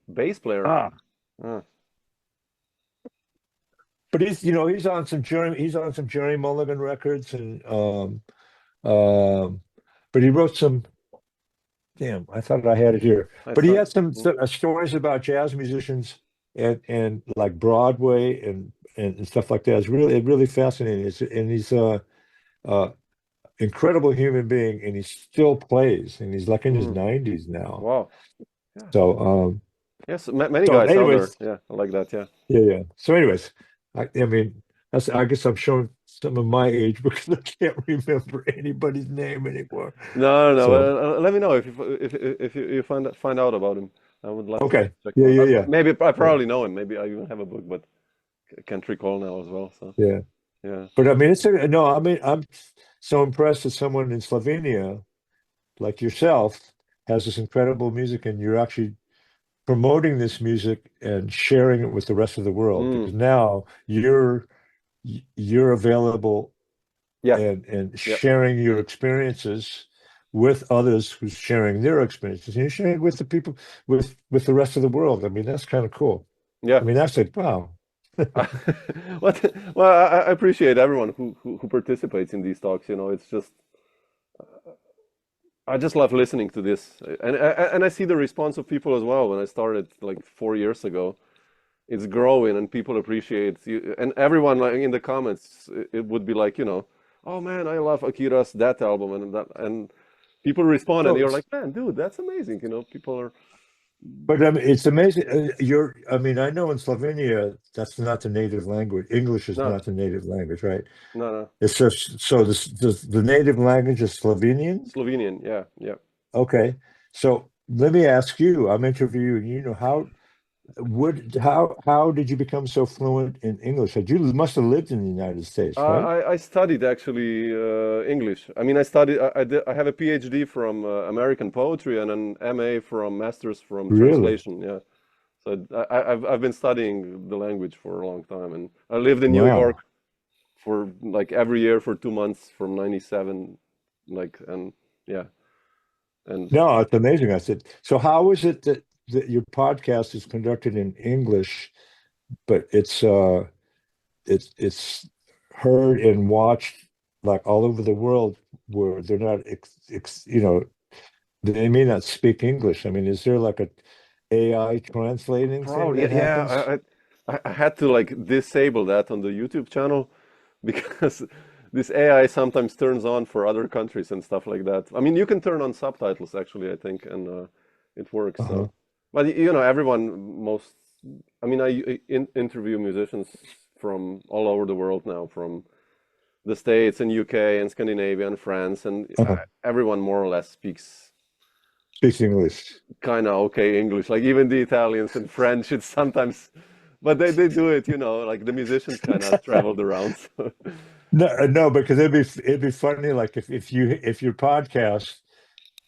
Bass player. Ah, Uh, but he's on some Jerry Mulligan records, and but he wrote some. Damn, I thought I had it here. nice But he stuff. had some stories about jazz musicians and like Broadway and stuff like that. It's really fascinating. And he's uh incredible human being, and he still plays, and he's like in his Mm, 90s now. wow. Yeah. So Yes, many so guys out there. anyways, Yeah, I like that. Yeah. yeah. So anyways, I mean I guess I'm showing some of my age because I can't remember anybody's name anymore. No, no, So no. Let me know if you find out about him. I would love to okay. check him Yeah, out. yeah, yeah. Maybe I Yeah. probably know him. Maybe I even have a book, but can't recall now as well. So Yeah. yeah. But I mean no, I mean I'm so impressed that someone in Slovenia like yourself has this incredible music, and you're actually promoting this music and sharing it with the rest of the world, Mm, because now you're available yeah. and Yeah. sharing your experiences with others who's sharing their experiences, and you're sharing with the people with the rest of the world. I mean, that's kind of cool. Yeah. I mean, that's like, wow. What? Well, I appreciate everyone who participates in these talks. You know, it's just I just love listening to this, and I see the response of people as well. When I started like 4 years ago, it's growing, and people appreciate you, and everyone like in the comments, it would be like, oh man, I love Akira's that album, and that, and people respond, and So you're like, man, dude, that's amazing. People are, but I mean, it's amazing. I mean, I know in Slovenia, that's not the native language. English is no, not the native language, right? no, no, It's just so the native language is Slovenian. Slovenian, yeah, yeah. Okay. So let me ask you, I'm interviewing you, how did you become so fluent in English? You must have lived in the United States, right? I studied actually English. I mean, I have a PhD from American poetry and an MA from Masters from Really? translation. Yeah, so I've been studying the language for a long time, and I lived in New York Wow. for like every year for 2 months from '97, like, and yeah, and No, it's amazing. I said, so how is it that your podcast is conducted in English, but it's heard and watched like all over the world where they're not they may not speak English. I mean, is there like a AI translating thing probably that happens? I had to like disable that on the YouTube channel because this AI sometimes turns on for other countries and stuff like that. I mean, you can turn on subtitles actually, I think, and it works. Uh-huh. So, but everyone, I mean, I interview musicians from all over the world now, from the States and UK and Scandinavia and France, and Uh-huh. everyone more or less speaks Speaks English. kind of okay English. Like even the Italians and French, it's sometimes, but they do it, like the musicians kind of traveled around. So. No, no, because it'd be funny, like if your podcast,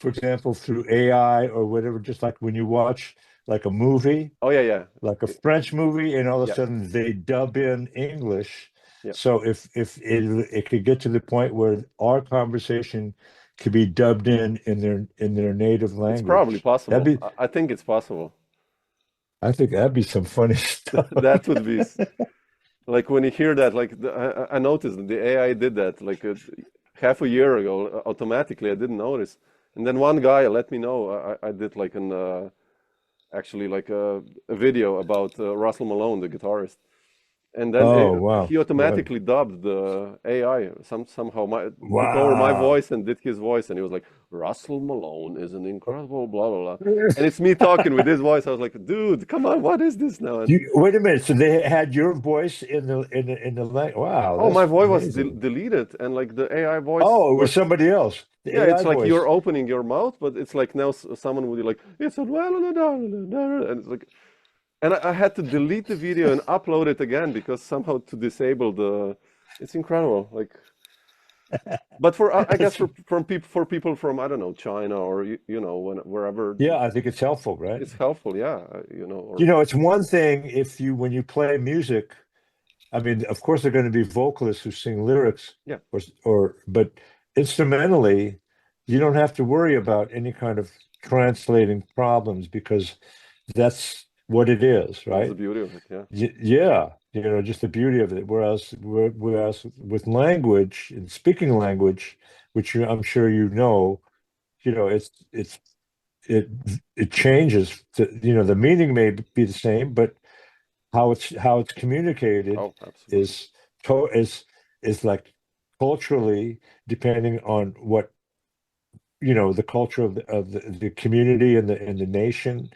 for example, through AI or whatever, just like when you watch like a movie, Oh yeah, yeah, like a French movie, and all of a yeah, sudden they dub in English. yeah. So if it could get to the point where our conversation could be dubbed in their native It's probably language, that'd possible. be I think it's possible. I think that'd be some funny stuff. That would be like when you hear that. Like I noticed that the AI did that like half a year ago automatically. I didn't notice, and then one guy let me know. I did like an actually like a video about Russell Malone, the guitarist, and then Oh, wow. he Right. automatically dubbed the AI somehow took over my Wow. voice and did his voice, and he was like, Russell Malone is an incredible blah blah blah, and it's me talking with his voice. I was like, dude, come on, what is this now? And Wait a minute. So they had your voice in the Wow, oh, my that's voice was amazing. deleted, and like the AI voice Oh, it was was. somebody else. The Yeah, AI it's like voice. you're opening your mouth, but it's like now someone would be like, it's a and it's like, and I had to delete the video and upload it again because somehow to disable the, it's incredible. Like, but for I guess That's- for people from I don't know China or wherever yeah, I think it's helpful, right? it's helpful. Yeah, You or know, it's one thing if you when you play music. I mean, of course, there are going to be vocalists who sing lyrics, yeah, but instrumentally, you don't have to worry about any kind of translating problems because that's what it is, that's the right? beauty of it. Yeah, Yeah, you know, just the beauty of it. Whereas with language and speaking language, which I'm sure you know, it it changes. You know, the meaning may be the same, but how it's communicated oh, absolutely. is to is like culturally depending on what the culture of the community and the nation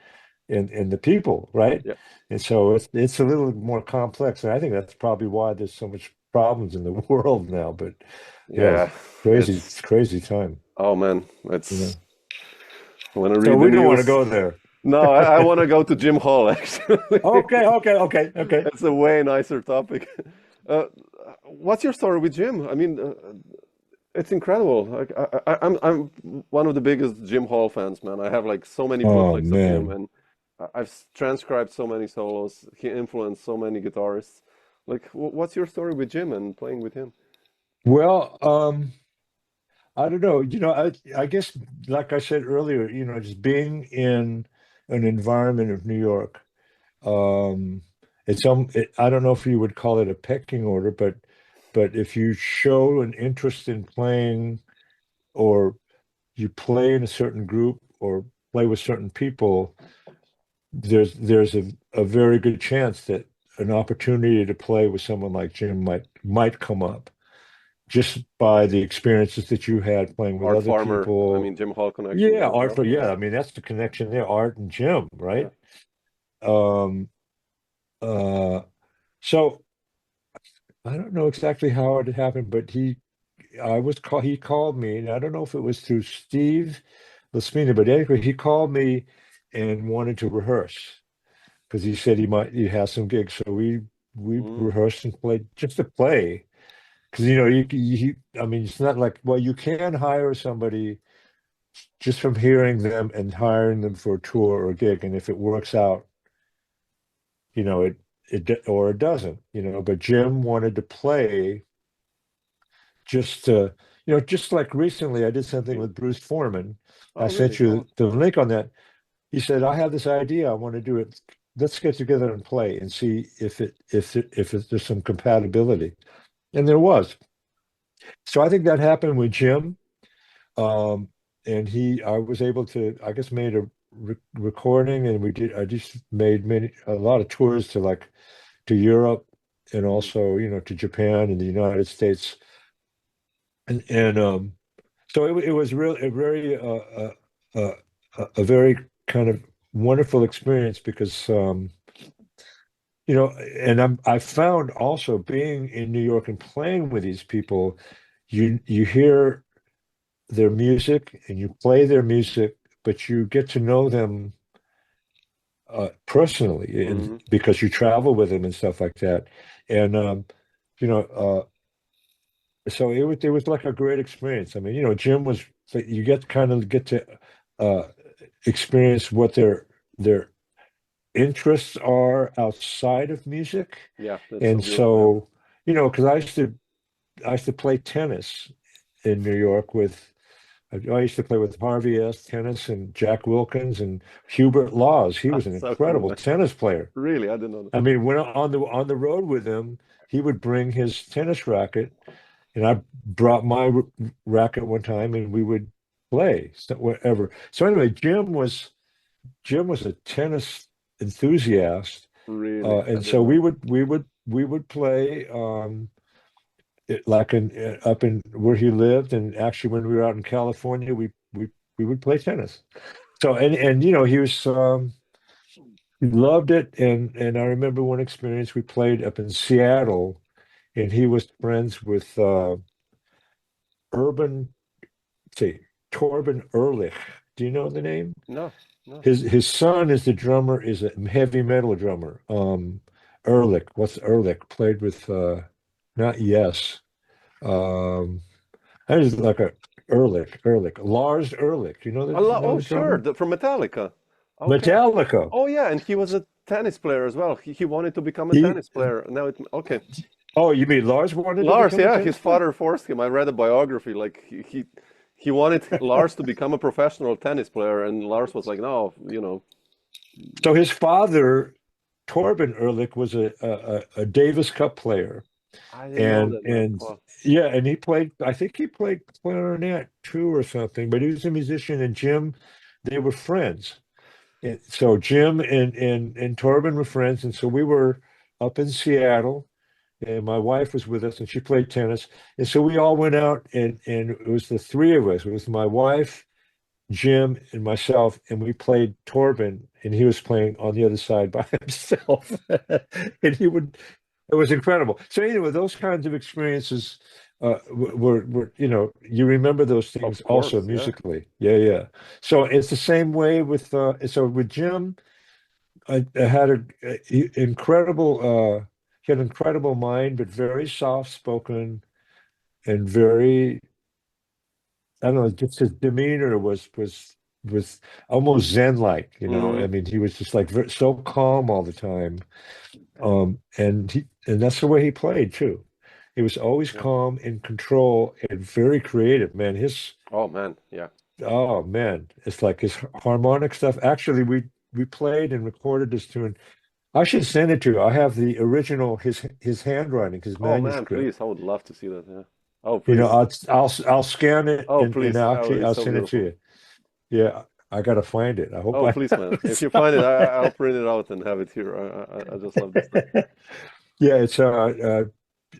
and the people, right? Yeah, And so it's a little more complex, and I think that's probably why there's so much problems in the world now. But yeah, yeah. it's It's crazy time, oh man, you it's know. I want to So read the we don't want to news. go there. No, I want to go to Jim Hall actually. Okay. It's a way nicer topic. Uh, what's your story with Jim? I mean, it's incredible. Like, I'm one of the biggest Jim Hall fans, man. I have like so many Oh bootlegs of him, man. and I've transcribed so many solos. He influenced so many guitarists. Like, what's your story with Jim and playing with him? Well, I don't know. You know, I guess like I said earlier, you know, just being in an environment of New York, um, I don't know if you would call it a pecking order, but if you show an interest in playing or you play in a certain group or play with certain people, there's a very good chance that an opportunity to play with someone like Jim might come up just by the experiences that you had playing with Art other Farmer. I people. mean, Jim Hall connections Yeah, as art well. for yeah. I mean, that's the connection there, art and Jim, Yeah. right? Um, so I don't know exactly how it happened, but he called me, and I don't know if it was through Steve Laspina, but anyway, he called me and wanted to rehearse because he said he has some gigs. So we Mm, rehearsed and played just to play. Because I mean, it's not like, well, you can hire somebody just from hearing them and hiring them for a tour or a gig, and if it works out, or it doesn't, But Jim wanted to play just just like recently, I did something yeah. with Bruce Foreman. I Oh, really? sent you Oh, the link on that. He said, "I have this idea. I want to do it. Let's get together and play and see there's some compatibility." And there was. So I think that happened with Jim. Um, and I was able to, I guess, made a recording, and I just made a lot of tours to Europe and mm, also, to Japan and the United States. And so it was really uh, a very kind of wonderful experience because, and I found also being in New York and playing with these people, you hear their music and you play their music, but you get to know them personally, and mm. because you travel with them and stuff like that. And you know, so it was like a great experience. I mean, Jim was like, you get to uh, experience what their interests are outside of music, Yeah, that's so and beautiful. Yeah. so because I used to play tennis in New York with. I used to play with Harvey S. Tennis and Jack Wilkins and Hubert Laws. He was an That's so cool, incredible man. tennis player. Really, I didn't know that. I mean, when on the road with him, he would bring his tennis racket, and I brought my racket one time, and we would play whatever. So anyway, Jim was a tennis enthusiast, Really, I and didn't so know we that. would we would play like up in where he lived, and actually when we were out in California, we would play tennis. So and you know he loved it, and I remember one experience we played up in Seattle, and he was friends with Urban, say Torben Ehrlich. Do you know the name? No, no. His son is the drummer, is a heavy metal drummer. Ehrlich, what's Ehrlich? Played with not Yes. Um I just like a Ehrlich. Lars Ehrlich. You know Oh, the sure, drummer? from Metallica. Okay. Metallica. Oh, yeah, and he was a tennis player as well. He wanted to become a He tennis player. Now okay. Oh, you mean Lars wanted to Lars, become a yeah, tennis his player? father forced him. I read a biography. Like he wanted Lars to become a professional tennis player, and Lars was like, no, So his father, Torben Ehrlich, was a Davis Cup player. I didn't know And that, man. and Wow. yeah, and he played, I think he played clarinet too or something, but he was a musician, and Jim, they were friends. And so Jim and Torben were friends, and so we were up in Seattle, and my wife was with us, and she played tennis. And so we all went out, and it was the three of us. It was my wife, Jim, and myself, and we played Torben, and he was playing on the other side by himself. And it was incredible. So anyway, those kinds of experiences were, you know, you remember those things Of also course, yeah. musically. Yeah, yeah. So it's the same way with so with Jim, I had he had an incredible mind, but very soft spoken and very, I don't know, just his demeanor was almost Zen-like, you know. Hmm. I mean, he was just like so calm all the time. And that's the way he played too. He was always Yeah. calm, in control, and very creative, man. His Oh man, yeah. Oh man, it's like his harmonic stuff. Actually, we played and recorded this tune. I should send it to you. I have the original, his handwriting, his Oh man, manuscript. please, I would love to see that. Yeah. Oh You know, please. I'll scan it Oh and please. Oh, it's I'll so send it to beautiful. you. Yeah, I gotta find it. I hope Oh I please, man. If it's you find it, I'll print it out and have it here. I just love this stuff. Yeah, it's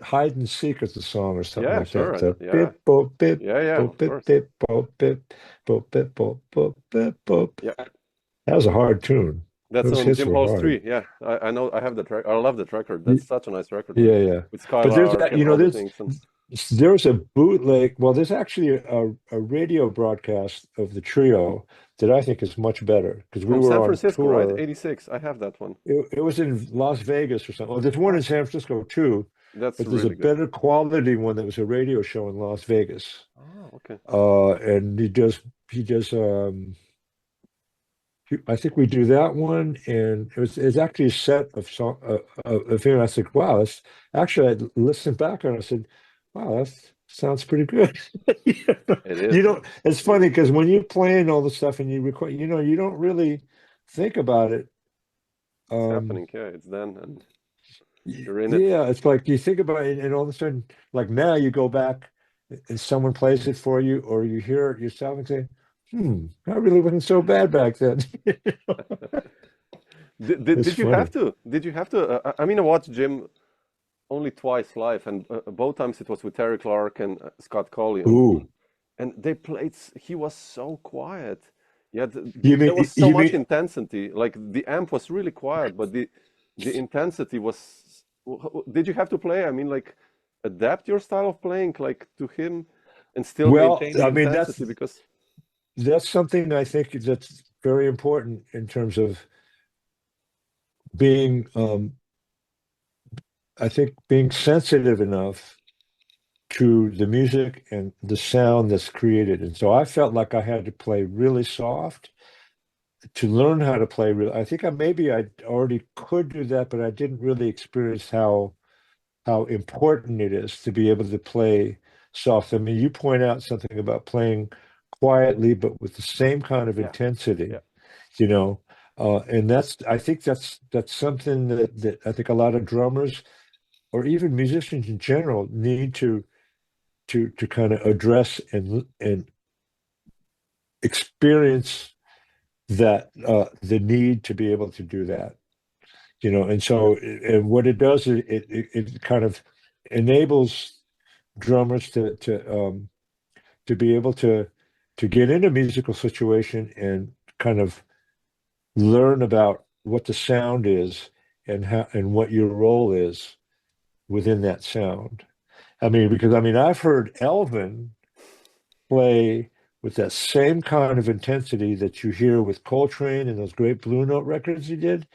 hide and seek is the song or something Yeah, like that. sure. So Yeah. bip boop bip Yeah, yeah, boop of bip course. bip boop bip boop bip boop boop bip boop. Yeah. That was a hard tune. That's Those on hits Jim were Hall's hard. 3. Yeah, I know. I have the track. I love that record. Y- That's such a nice record, man. Yeah, yeah. With But there's Skylark that, and you know, all the things. And there's a bootleg. Well, there's actually a radio broadcast of the trio that I think is much better because we from were San on Francisco, right? tour. 86. I have that one. It was in Las Vegas or something. Well, there's one Ah, in San Francisco too, that's but there's a really good. better quality one that was a radio show in Las Vegas. Oh, okay. And he does I think we do that one, and it's actually a set of song of him. I said, wow, that's actually I listened back and I said, wow, that sounds pretty good. It is, You man. don't, it's It funny is. because when you're playing all the stuff and you record, you know, you don't really think about it. It's Um, happening. Yeah, it's done, and you're in it. yeah, it's like you think about it, and all of a sudden, like now you go back and someone plays it for you, or you hear it yourself and say, that really wasn't so bad back then. It's Did you have funny. to? Did you have to? I mean, I watched Jim only twice live, and both times it was with Terry Clark and Scott Colley, Ooh, and they played. He was so quiet. Yeah, you there mean was so you much mean intensity. Like the amp was really quiet, but the intensity was. Did you have to play? I mean, like adapt your style of playing like to him, and still well, maintain the I mean intensity because. that's something I think that's very important in terms of being I think being sensitive enough to the music and the sound that's created. And so I felt like I had to play really soft to learn how to play real. I think I already could do that, but I didn't really experience how important it is to be able to play soft. I mean, you point out something about playing quietly, but with the same kind of Yeah, yeah, intensity, you know. And I think that's something that I think a lot of drummers or even musicians in general need to kind of address and experience that the need to be able to do that. And so and what it does is it kind of enables drummers to be able to get in a musical situation and kind of learn about what the sound is and how and what your role is within that sound. I mean, because I mean, I've heard Elvin play with that same kind of intensity that you hear with Coltrane and those great Blue Note records he did,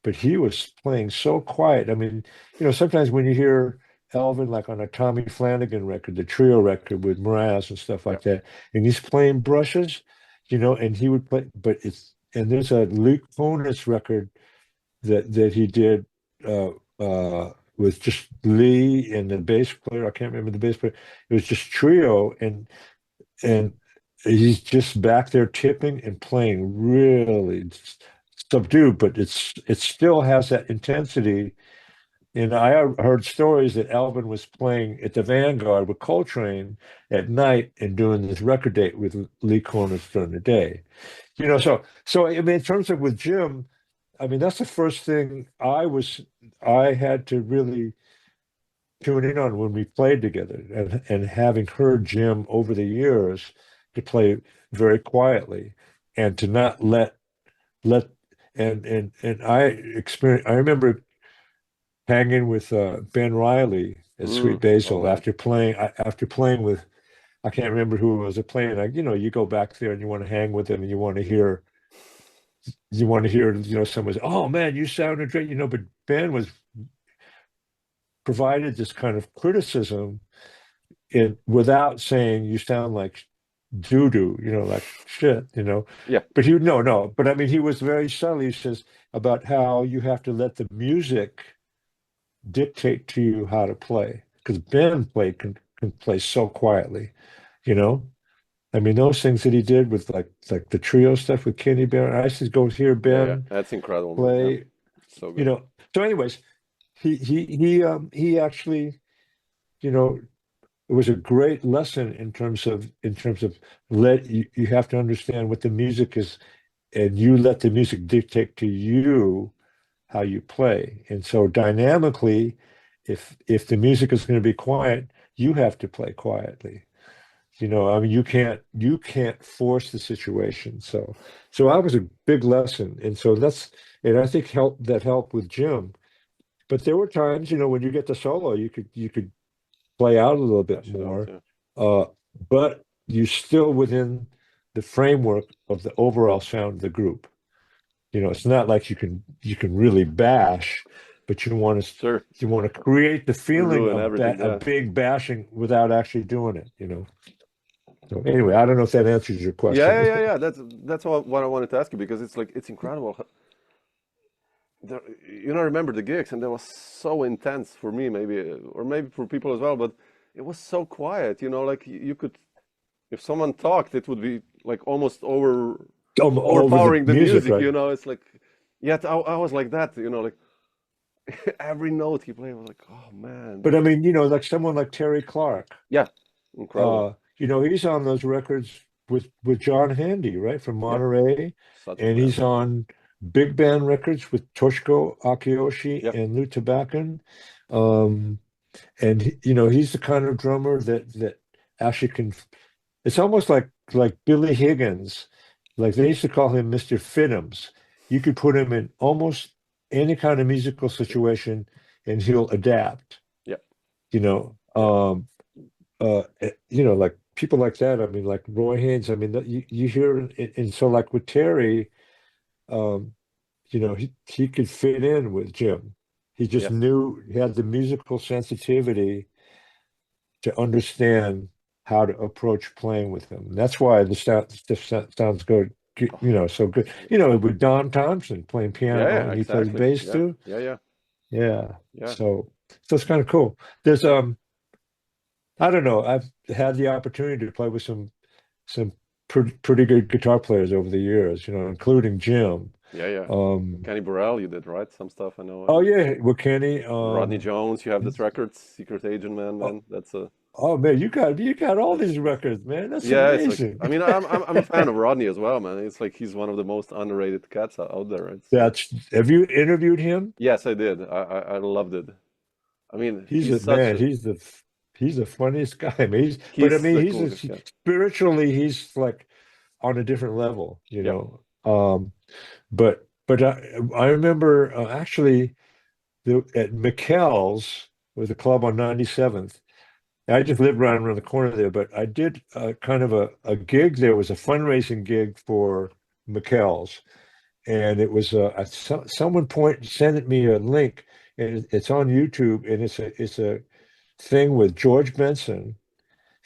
but he was playing so quiet. I mean, sometimes when you hear Elvin, like on a Tommy Flanagan record, the trio record with Mraz and stuff Yeah. like that, and he's playing brushes, and he would play, and there's a Luke Bonus record that he did with just Lee and the bass player. I can't remember the bass player. It was just trio, and he's just back there tipping and playing really subdued, but it still has that intensity. And I heard stories that Alvin was playing at the Vanguard with Coltrane at night and doing this record date with Lee Konitz during the day. So I mean, in terms of with Jim, I mean that's the first thing I had to really tune in on when we played together, and having heard Jim over the years to play very quietly and to not let and I remember hanging with Ben Riley at Sweet Oh Basil man. after playing with, I can't remember who was playing. Like, you go back there and you want to hang with them and you want to hear someone say, "Oh man, you sounded great," but Ben was provided this kind of criticism without saying you sound like doo doo, like shit, Yeah. But no. But I mean, he was very subtle. He says about how you have to let the music dictate to you how to play, because Ben can play so quietly, you know. I mean, those things that he did with like the trio stuff with Kenny Barron. I used to go hear Yeah. Ben That's incredible, man. Yeah. play, So you good. know. So, anyways, he actually, you know, it was a great lesson in terms of you have to understand what the music is, and you let the music dictate to you how you play. And so dynamically, if the music is going to be quiet, you have to play quietly. I mean, you can't force the situation. So I was a big lesson, and I think helped with Jim. But there were times, when you get the solo, you could play out a little bit Flesh it out. more, Yeah. uh, but you still within the framework of the overall sound of the group. It's not like you can really bash, but Sure. you want to create the feeling Ruin of everything. a Yeah. big bashing without actually doing it. So anyway, I don't know if that answers your Yeah, question. yeah, yeah, yeah. That's what I wanted to ask you, because it's like it's incredible. Remember the gigs, and that was so intense for me, maybe, or maybe for people as well. But it was so quiet. Like you could, if someone talked, it would be like almost Over the overpowering the music, music. right? It's like, yet I was like that. Like every note he played was like, oh man, But I mean, like someone like Terry Clark, yeah, incredible. he's on those records with John Handy, right, from Yeah, Monterey, such a and man. he's on big band records with Toshiko Akiyoshi Yeah, and Lou Tabakan. Um, and he's the kind of drummer that actually can. It's almost like Billy Higgins, like they used to call him Mr. Fiddums. You could put him in almost any kind of musical sure. situation, and he'll adapt. Yeah, You know, yeah, um, like people like that. I mean, like Roy Haynes. I mean, you hear, and so like with Terry, um, he could fit in with Jim. He just yes. knew he had the musical sensitivity to understand how to approach playing with him. And that's why the sounds good, Oh, so good. absolutely. With Don Thompson playing Yeah, piano yeah, and he plays exactly. bass Yeah, too. yeah, yeah, Yeah. yeah, So it's kind of cool. There's yeah, I don't know. I've had the opportunity to play with some pretty good guitar players over the years, including Jim. yeah, yeah. Um, Kenny Burrell, you did, right? Some stuff I know. oh yeah, with Kenny. Rodney Jones, you have this record, Secret Agent Man, Oh, man. That's a Oh man, you got all these records, man. That's Yeah, it's like, amazing. I mean, I'm a fan of Rodney as well, man. It's like he's one of the most underrated cats out there, right? So Have you interviewed him? yes, I did. I loved it. I mean, He's he's a such man. a He's the funniest guy. I mean, but I he's mean, the coolest cat. spiritually, he's like on a different level, you Yep. know. But I remember actually at McKell's was a club on 97th. I just lived right around the corner there, but I did kind of a gig. There was a fundraising gig for McKell's, and it was someone sent me a link, and it's on YouTube, and it's a thing with George Benson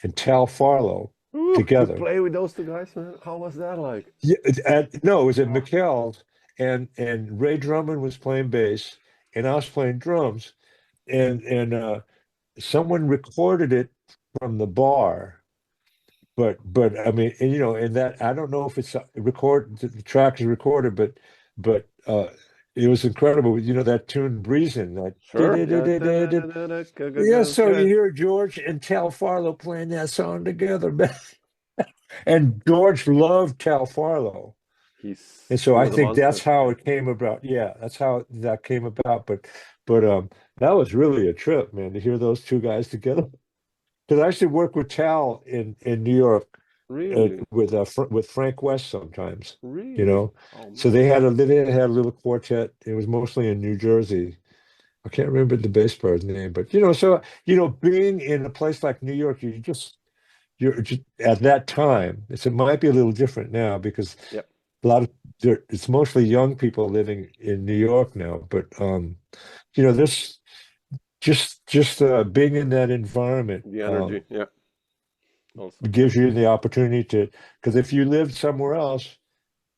and Tal Farlow Ooh, to together. play with those two guys, man. How was that like? Yeah, no, it was at Oh, McKell's, and Ray Drummond was playing bass, and I was playing drums, and someone recorded it from the bar. But I mean, and, and that I don't know if it's the track is recorded, but it was incredible. That tune "Breezin'," like sure. Yeah. yeah. So you Good. hear George and Tal Farlow playing that song together, man. And George loved Tal Farlow. And He so I was a think monster. that's how Yeah. it came about. Yeah, that's how that came about. But that was really a trip, man, to hear those two guys together. Because I actually work with Tal in New York Really? with Frank West sometimes, you Really? know. Oh So man. they had a little quartet. It was mostly in New Jersey. I can't remember the bass player's name, but so being in a place like New York, you're just at that time. It might be a little different now because Yep. a lot of it's mostly young people living in New York now. But this just being in that environment The energy. Yeah. Also. Yeah. gives you the opportunity to, because if you lived somewhere else,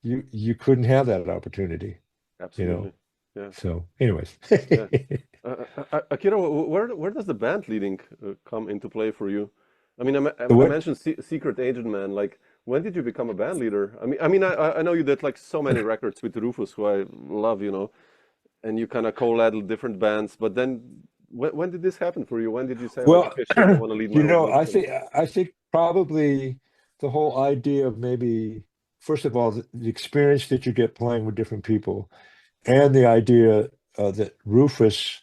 you couldn't have that opportunity, you know. Absolutely. Yeah. So, anyways, Yeah. Akira, where does the band leading come into play for you? I mean, I what? mentioned Secret Agent Man. Like, when did you become a band leader? I know you did like so many records with Rufus, who I love, and you kind of co-led different bands. But then, when did this happen for you? When did you say, like, Well, okay, shit, I want to lead my own group? I think probably the whole idea of maybe first of all the experience that you get playing with different people, and the idea that Rufus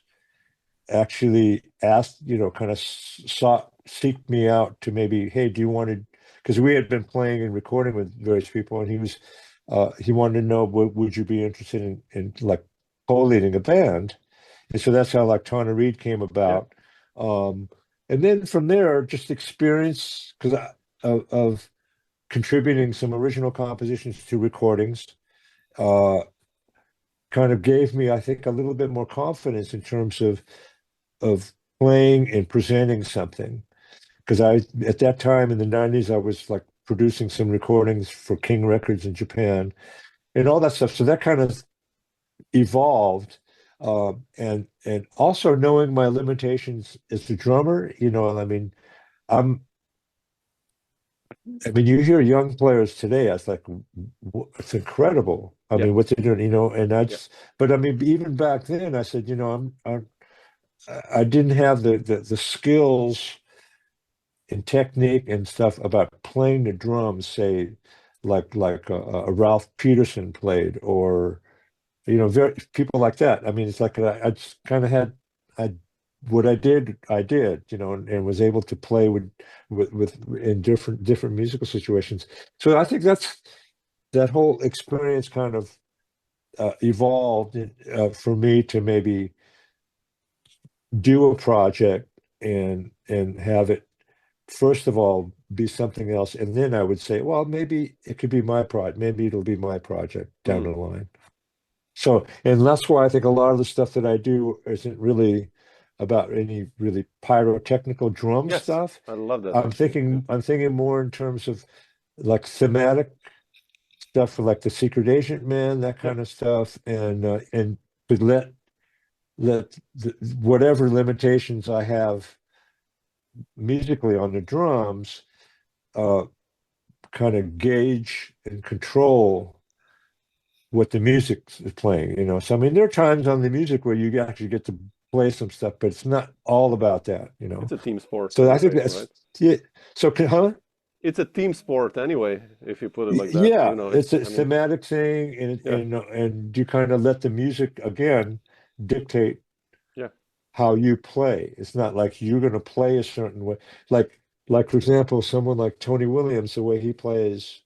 actually asked, kind of seeked me out to maybe, hey, do you want to? Because we had been playing and recording with various people, and he wanted to know, would you be interested in like co-leading a band? And so that's how like Tana Reid came Yeah. about. Um, and then from there, just experience of contributing some original compositions to recordings. Uh, Kind of gave me, I think, a little bit more confidence in terms of playing and presenting something. Because at that time in the 90s, I was like producing some recordings for King Records in Japan and all that stuff. So that kind of evolved. And also knowing my limitations as a drummer, I mean, I'm, I mean, you hear young players today, it's like, it's incredible. I Yeah. mean, what they're doing, and Yeah. but I mean, even back then, I said, I didn't have the skills and technique and stuff about playing the drums, say, like a Ralph Peterson played, or very people like that. I mean, it's like I just kind of had I what I did, and was able to play with in different musical situations. So I think that whole experience kind of evolved for me to maybe do a project and have it first of all be something else, and then I would say, well, maybe it could be my project, maybe it'll be my project down Mm. the line. So, and that's why I think a lot of the stuff that I do isn't really about any really pyrotechnical drum Yes. stuff. I love that actually. Yeah. I'm thinking more in terms of like thematic stuff for like the Secret Agent Man, that Yep. kind of stuff, and to let whatever limitations I have musically on the drums, uh, kind of gauge and control what the music is playing. So I mean, there are times on the music where you actually get to play some stuff, but it's not all about that, you It's know. a team sport So I think anyway, that's right? it. So huh? It's a team sport anyway, if you put it like that. Yeah, You know, it's a I mean, thematic thing, yeah, and you kind of let the music again dictate yeah, how you play. It's not like you're going to play a certain way. Like for example, someone like Tony Williams, the way he plays,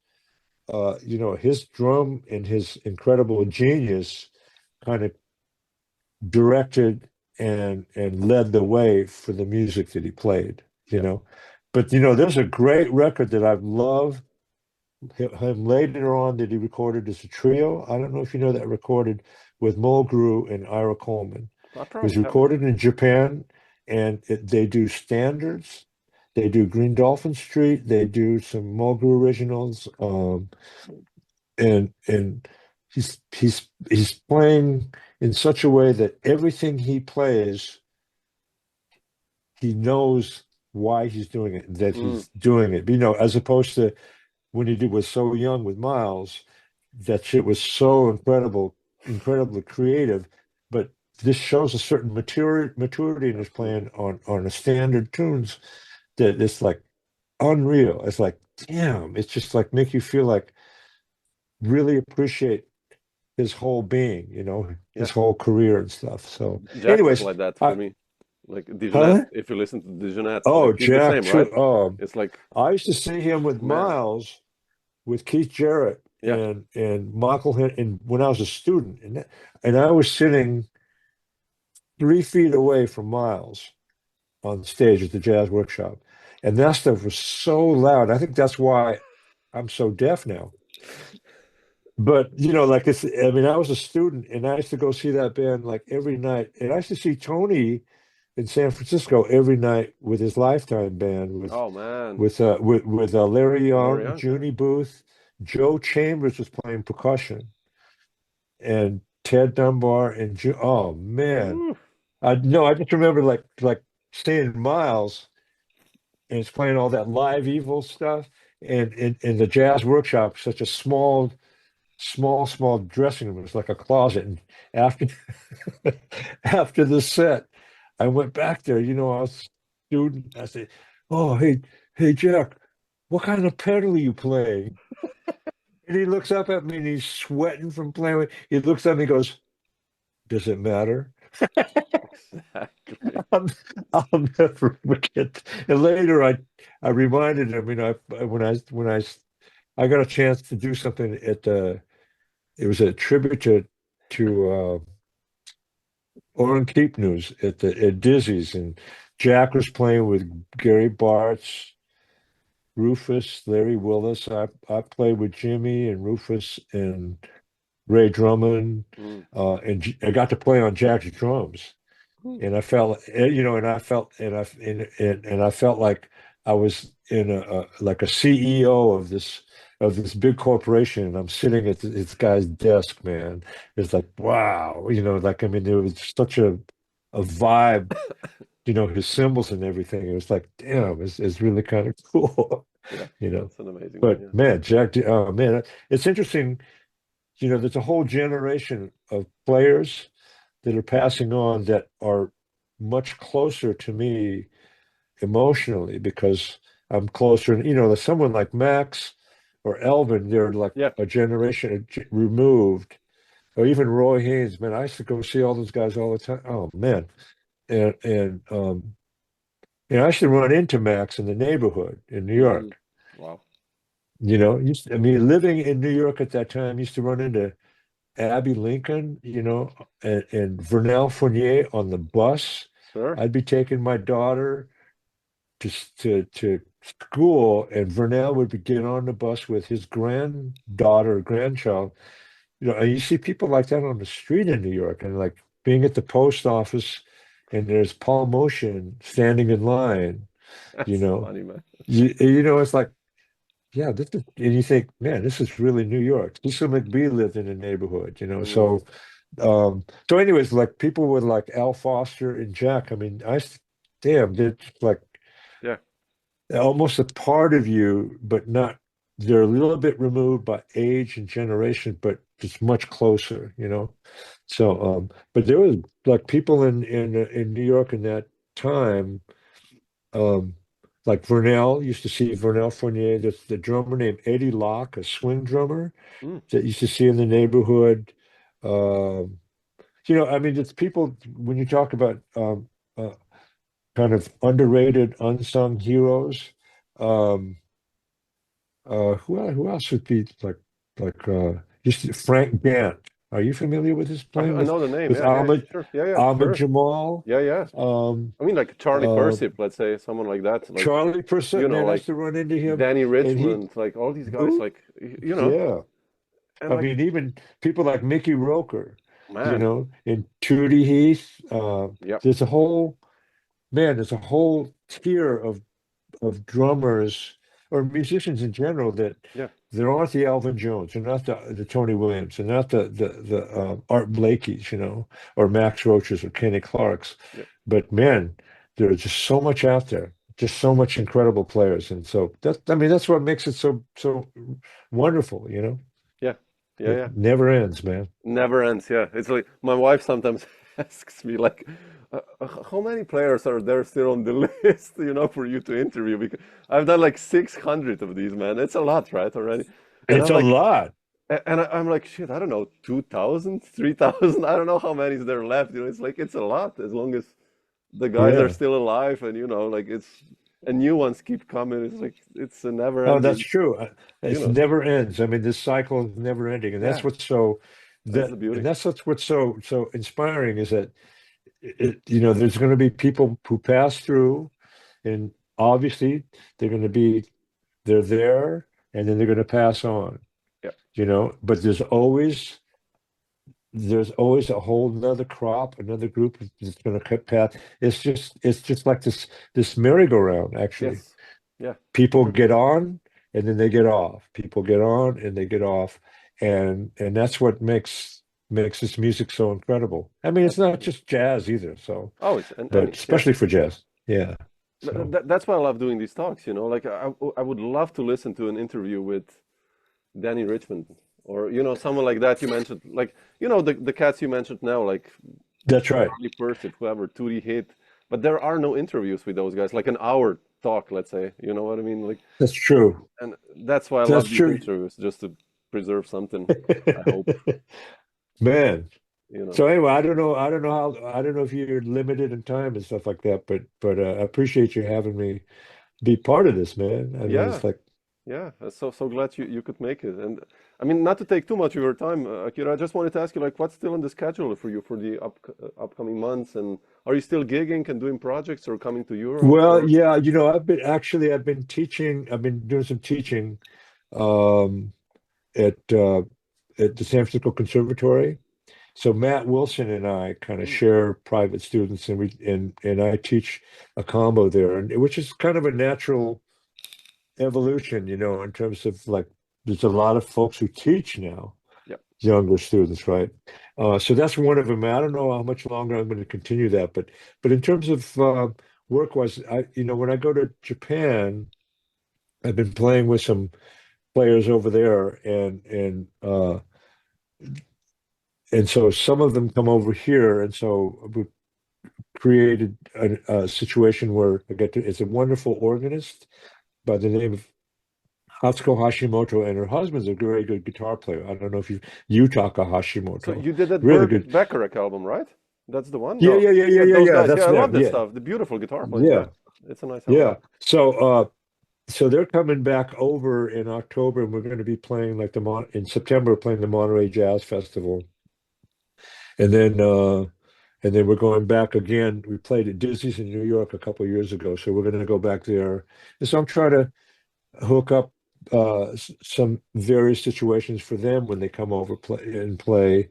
you know, his drum and his incredible genius kind of directed and led the way for the music that he played, you yeah. know. But you know, there's a great record that I've loved him later on that he recorded as a trio. I don't know if you know that recorded with Mulgrew and Ira Coleman. I It was probably haven't. recorded in Japan, and they do standards. They do Green Dolphin Street. They do some Mulgrew originals. And he's playing in such a way that everything he plays, he knows why he's doing it, that Mm, he's doing it. You know, as opposed to when he was so young with Miles, that shit was so incredibly creative. But this shows a certain maturity in his absolutely. playing on a standard tunes that it's like unreal. It's like, damn, it's just like make you feel like really appreciate his whole being, you know, his Yeah, whole career and stuff. So, Jack was anyways, like that for I, me. Like Dijonette, huh? if you listen to Dijonette, like Oh, he's the Jack, same, right? too. It's like, I used to see him with man, Miles, with Keith Jarrett yeah. and Michael, and when I was a student, and I was sitting 3 feet away from Miles on stage at the Jazz Workshop, and that stuff was so loud. I think that's why I'm so deaf now. But you know, like it's, I mean, I was a student, and I used to go see that band like every night, and I used to see Tony in San Francisco every night with his Lifetime band Oh man, with Larry Larry Young, Young. Junie Booth, Joe Chambers was playing percussion, and Ted Dunbar and oh man, Woo. I no, I just remember like seeing Miles and it's playing all that live evil stuff, and in the Jazz Workshop, such a small dressing room. It was like a closet. And after after the set, I went back there. You know, I was a student. I said, "Oh, hey, Jack, what kind of pedal are you playing?" And he looks up at me and he's sweating from playing with. He looks at me and goes, "Does it matter?" Exactly. I'll, I'll never forget. And later, I reminded him. You know, I got a chance to do something at the. It was a tribute to Oren Keep News at Dizzy's, and Jack was playing with Gary Bartz, Rufus, Larry Willis. I played with Jimmy and Rufus and Ray Drummond, Mm. I got to play on Jack's drums, Mm. and I felt, you know, and I felt, and I felt like I was in like a CEO of this big corporation, and I'm sitting at this guy's desk, man. It's like, wow, you know, like I mean, there was such a vibe, you know, his cymbals and everything. It was like, damn, it's really kind of cool, Yeah, you know. that's an amazing one. But Yeah. man, Jack, oh man, it's interesting. You know, there's a whole generation of players that are passing on that are much closer to me emotionally because I'm closer. And, you know, someone like Max or Elvin, they're like Yeah. a generation removed. Or even Roy Haynes, man, I used to go see all those guys all the time. Oh man. And you know, I used to run into Max in the neighborhood in New Hmm. York. Wow. You know, I mean, living in New York at that time, used to run into Abby Lincoln, you know, and Vernell Fournier on the bus. Sure. I'd be taking my daughter to school, and Vernell would be get on the bus with his granddaughter or grandchild. You know, and you see people like that on the street in New York, and like being at the post office, and there's Paul Motion standing in line. You That's know, funny, man. you know, it's like, yeah, this is, and you think, man, this is really New York. Cecil McBee lived in the neighborhood, you know. Mm. So anyways, like people with like Al Foster and Jack, I mean, damn, they're just like Yeah. almost a part of you, but not, they're a little bit removed by age and generation, but just much closer, you know. So, but there was like people in New York in that time, um, like Vernell, used to see Vernell Fournier, the drummer named Eddie Locke, a swing drummer Mm. that used to see in the neighborhood. Um, you know, I mean, it's people when you talk about uh, kind of underrated, unsung heroes. Um, who else would be just Frank Gant? Are you familiar with his playing I know the name. with Yeah, yeah, Ahmed sure. Yeah, yeah, Ahmed sure. Jamal? Yeah, yeah. Um, I mean, like Charlie uh, Persip, let's say, someone like that. Like, Charlie you Person, know, man, I like used to run into him, Danny and he, Richmond, like all these guys, ooh, like, you know, yeah. and I like, mean, even people like Mickey Roker, you man, know, and Tootie Heath. yeah, There's a whole there's a whole tier of drummers or musicians in general that yeah, there aren't the Alvin Jones, they're not the Tony Williams, they're not the Art Blakey's, you know, or Max Roaches or Kenny Clark's. yeah, But man, there's just so much out there, just so much incredible players, and so I mean that's what makes it so wonderful, you know. yeah, yeah, It yeah. never ends, man. Never ends. Yeah, it's like my wife sometimes asks me, like, how many players are there still on the list, you know, for you to interview? Because I've done like 600 of these, man. It's a lot, right, already? And It's I'm a like, lot. I'm like, shit, I don't know, 2,000, 3,000. I don't know how many is there left. You know, it's like it's a lot as long as the guys are Yeah. still alive, and you know, like it's and new ones keep coming. It's like it's a never Oh, that's ending, true. you It know. never ends. I mean, this cycle is never ending, and that's Yeah, what's so that's the beauty. what's so inspiring is that you know there's going to be people who pass through, and obviously they're going to be they're there, and then they're going to pass on. Yeah, You know, but there's always a whole another crop, another group that's going to cut path. It's just like this merry-go-round, actually. yes, yeah, People get on and then they get off. People get on and they get off. And that's what makes this music so incredible. I mean, it's not absolutely. just jazz either, so Oh, it's and but any, yeah. especially for jazz. Yeah. So That's why I love doing these talks, you know. Like I would love to listen to an interview with Danny Richmond or you know someone like that you mentioned, like you know the cats you mentioned now, like that's right. Charlie Persip, whoever, Tootie Hit. But there are no interviews with those guys, like an hour talk, let's say. You know what I mean? Like, That's true. and that's why I That's love these true. interviews, just to preserve something. I hope, Man. you know. So anyway, I don't know if you're limited in time and stuff like that, but I appreciate you having me be part of this, man. I mean, Yeah, it's like yeah. So glad you could make it. And I mean, not to take too much of your time, Akira. I just wanted to ask you, like, what's still in the schedule for you for the upcoming months, and are you still gigging and doing projects, or coming to Europe, well, or? yeah, you know, I've been teaching, I've been doing some teaching um at uh at the San Francisco Conservatory. So Matt Wilson and I kind of Mm, share private students and and I teach a combo there, and which is kind of a natural evolution, you know, in terms of like there's a lot of folks who teach now, yeah. younger students, right? So that's one of them. I don't know how much longer I'm going to continue that, but in terms of work-wise, I you know when I go to Japan, I've been playing with some players over there, and so some of them come over here, and so we created a situation where I get to. It's a wonderful organist by the name of Atsuko Hashimoto, and her husband's a very good guitar player. I don't know if you Yutaka So Hashimoto, you did that really Burt good. Bacharach album, right? That's the one? Yeah, No. yeah, yeah, yeah, Yeah, yeah, those yeah. guys. Yeah, That's I love them. that Yeah, stuff. The beautiful guitar playing. Yeah, yeah, it's a nice album. yeah. So they're coming back over in October, and we're going to be playing like in September, playing the Monterey Jazz Festival, and then uh, and then we're going back again. We played at Disney's in New York a couple of years ago, so we're going to go back there. And so I'm trying to hook up some various situations for them when they come over play.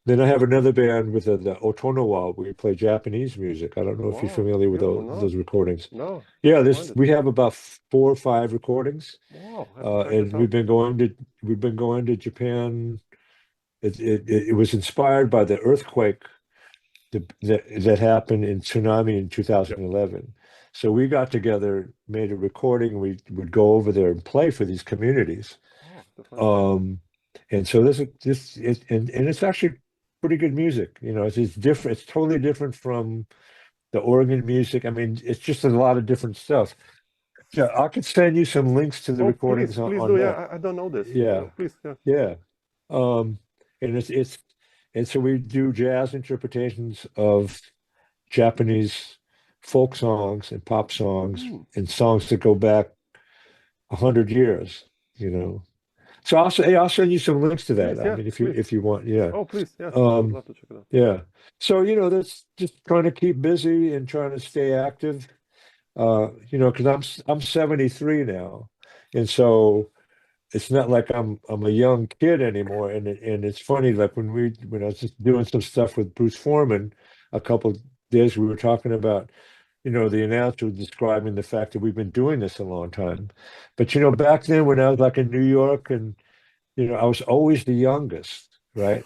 Then I have another band with the Otonawa. We play Japanese music. I don't know if you're Wow, familiar with beautiful. No, those recordings. no, Yeah, don't this mind it. we have about 4 or 5 recordings, Wow, I have to check this and out. we've been going to Japan. It was inspired by the earthquake that happened in tsunami in Yep. 2011. So we got together, made a recording. We would go over there and play for these communities. Oh, I have to find this out. Um, And so and it's actually pretty good music. It's different. It's totally different from the organ music. I mean, it's just a lot of different stuff. Yeah, I could send you some links to the Oh, recordings please on do. that. Yeah, I don't know this. Yeah, Please, yeah. yeah. Um, and and so we do jazz interpretations of Japanese folk songs and pop songs Mm, and songs that go back 100 years. You know. So I'll send you some links to that. please, I yeah, mean, please. if you want, yeah. Oh, please, yes. I would Um, love to check it out. yeah. So, that's just trying to keep busy and trying to stay active. Because I'm 73 now, and so it's not like I'm a young kid anymore. And it's funny, like when I was just doing some stuff with Bruce Foreman a couple of days, we were talking about, the announcer was describing the fact that we've been doing this a long time. But back then when I was like in New York and I was always the youngest, right?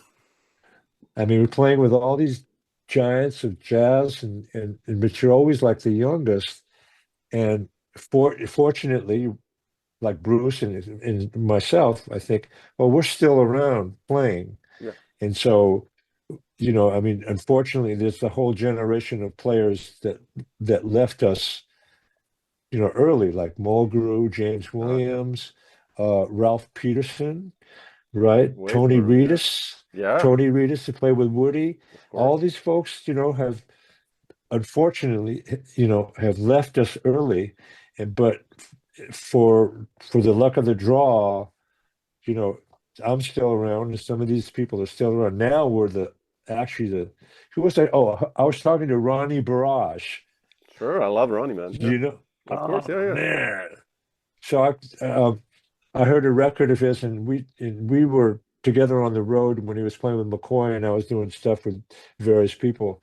I mean, we're playing with all these giants of jazz and but you're always like the youngest. And fortunately, like Bruce and myself, I think, well, we're still around playing. Yeah. And so, I mean, unfortunately, there's a whole generation of players that left us, early, like Mulgrew, James Yeah. Williams, Ralph Peterson, right? Way for, yeah. Yeah, Tony Reedus to play with Woody. of All course. these folks, have unfortunately, have left us early, but for the luck of the draw, you know, I'm still around, and some of these people are still around. Now we're the who was that? Oh, I was talking to Ronnie Barrage. Sure, I love Ronnie, man. Yeah, You know, of course. oh Yeah, yeah. man. So I heard a record of his, and we were together on the road when he was playing with McCoy, and I was doing stuff with various people.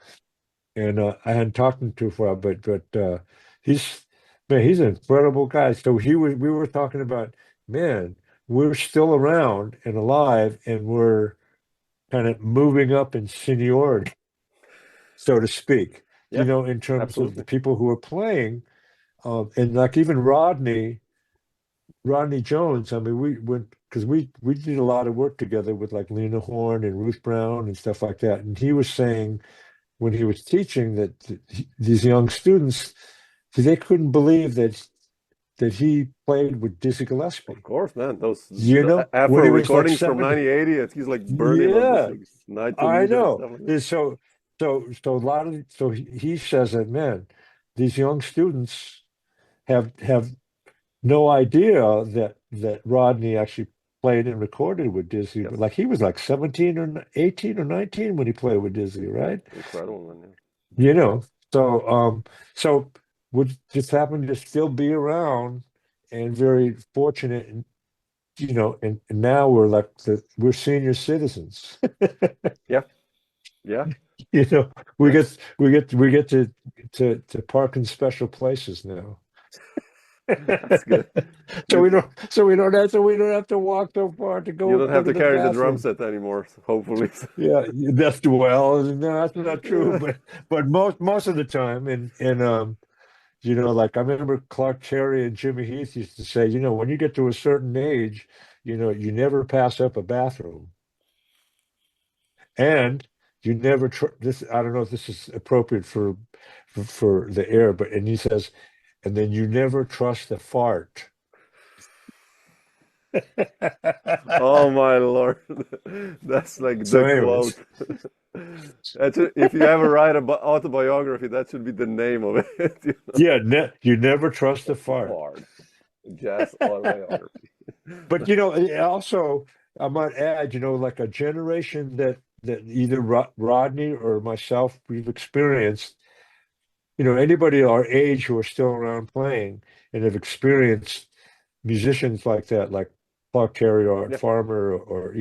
And I hadn't talked to him too far, but he's he's an incredible guy. So we were talking about, man, we're still around and alive, and we're kind of moving up in seniority, so to speak. Yeah, In terms of the absolutely. people who are playing, and like even Rodney Jones. I mean, we went because we did a lot of work together with like Lena Horne and Ruth Brown and stuff like that, and he was saying when he was teaching that these young students, they couldn't believe that he played with Dizzy Of Gillespie. course, man. Those When Afro he was like recordings from 70. 1980, he's like burning on this Yeah, like night to I meet and know. stuff like that. And so a lot of so he says that, man, these young students have no idea that Rodney actually played and recorded with Dizzy, but Yes, like he was like 17 or 18 or 19 when he played with Dizzy, right? incredible, man. You know, so we just happen to still be around and very fortunate, and and now we're like we're senior citizens. Yeah, yeah, You know, we yeah. get to park in special places now. That's good. So You we don't have to walk so far to you go don't go have to to the carry the drum bathroom. set anymore, hopefully. Yeah, that's well, no, that's not true, but most of the time, and like I remember Clark Terry and Jimmy Heath used to say, when you get to a certain age, you never pass up a bathroom, and you never tr this. I don't know if this is appropriate for the air, and he says, and then you never trust a fart. Oh my Lord. That's like So, the quote. anyways, If you ever write a autobiography, that should be the name of it. yeah, you never trust a That's the fart. part. Jazz autobiography. But also I might add, like a generation that either Rodney or myself we've experienced. Anybody our age who are still around playing and have experienced musicians like that, like Clark Terry or Art Yeah, Farmer, or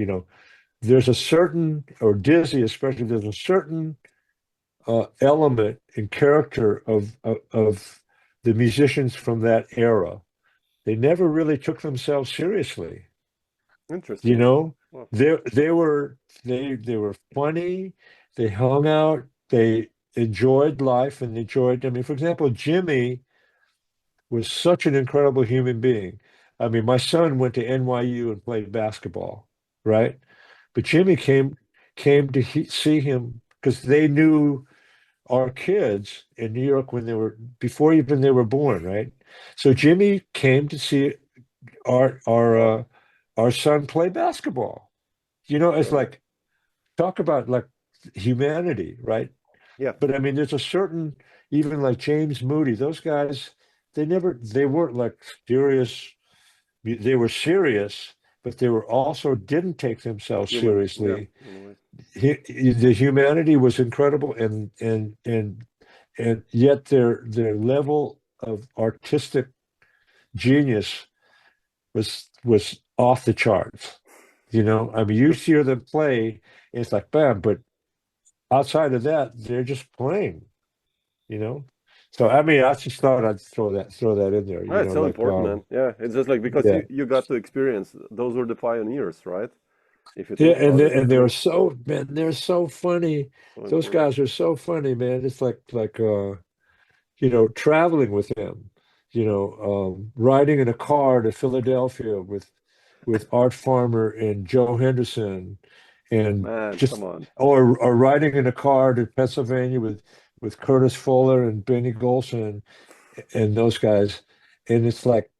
there's a certain, or Dizzy especially, there's a certain element and character of the musicians from that era. They never really took themselves seriously. You interesting. know, Well, they were funny, they hung out, they enjoyed life and enjoyed, I mean, for example, Jimmy was such an incredible human being. I mean, my son went to NYU and played basketball, right? But Jimmy came to see him because they knew our kids in New York when they were before even they were born, right? So Jimmy came to see our our Wow. uh, our son play basketball. You know, it's Right. like talk about like humanity, right? Yeah. But I mean, there's a certain even like James Moody, those guys, they weren't like serious. They were serious, but they were also didn't take themselves Human. Yeah. seriously. In a way. The humanity was incredible, and yet their level of artistic genius was off the charts. You know, I mean, you hear them play, it's like bam, but outside of that, they're just playing. You know, so I mean, I just thought I'd throw that in there. Oh, You it's know, so like important, man. Yeah. It's just like because yeah, you got to experience those were the pioneers, right? If you yeah, think about it, and I they're mean, so man, they're so funny. so Those important. guys are so funny, man. It's like you know, traveling with them, you know, riding in a car to Philadelphia with Art Farmer and Joe Henderson, and Man, come just on. or riding in a car to Pennsylvania with Curtis Fuller and Benny Golson and those guys, and it's like,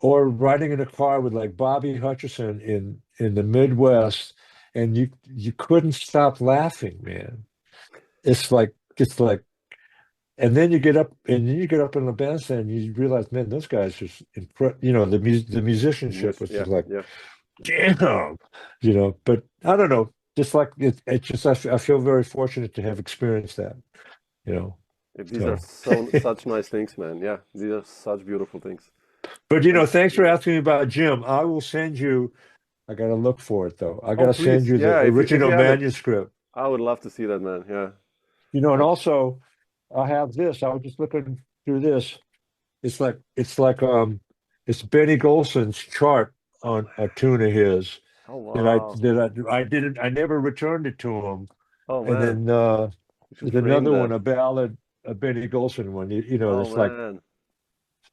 or riding in a car with like Bobby Hutcherson in the Midwest, and you couldn't stop laughing, man. It's like and then you get up, and then you get up in the bandstand, and you realize, man, those guys are incredible. You know, the musicianship was Yeah. just like, Yeah. damn, you know. But I don't know, just like it just I feel very fortunate to have experienced that, you know. These are So, so such nice things, man. Yeah. These are such beautiful things. but you And know, thanks for yeah. asking me about Jim. I will send you. I gotta look for it though. I Oh, gotta send please. you the Yeah. If original you have it, manuscript. I would love to see that, man. Yeah. You know, and Uh, also I have this. I was just looking through this. It's like it's Benny Golson's chart on a tune of his oh that I wow. that I didn't I never returned it to him. Oh And man. then You should there's frame another that. one, a ballad, a Benny Golson one. You know, Oh it's like man.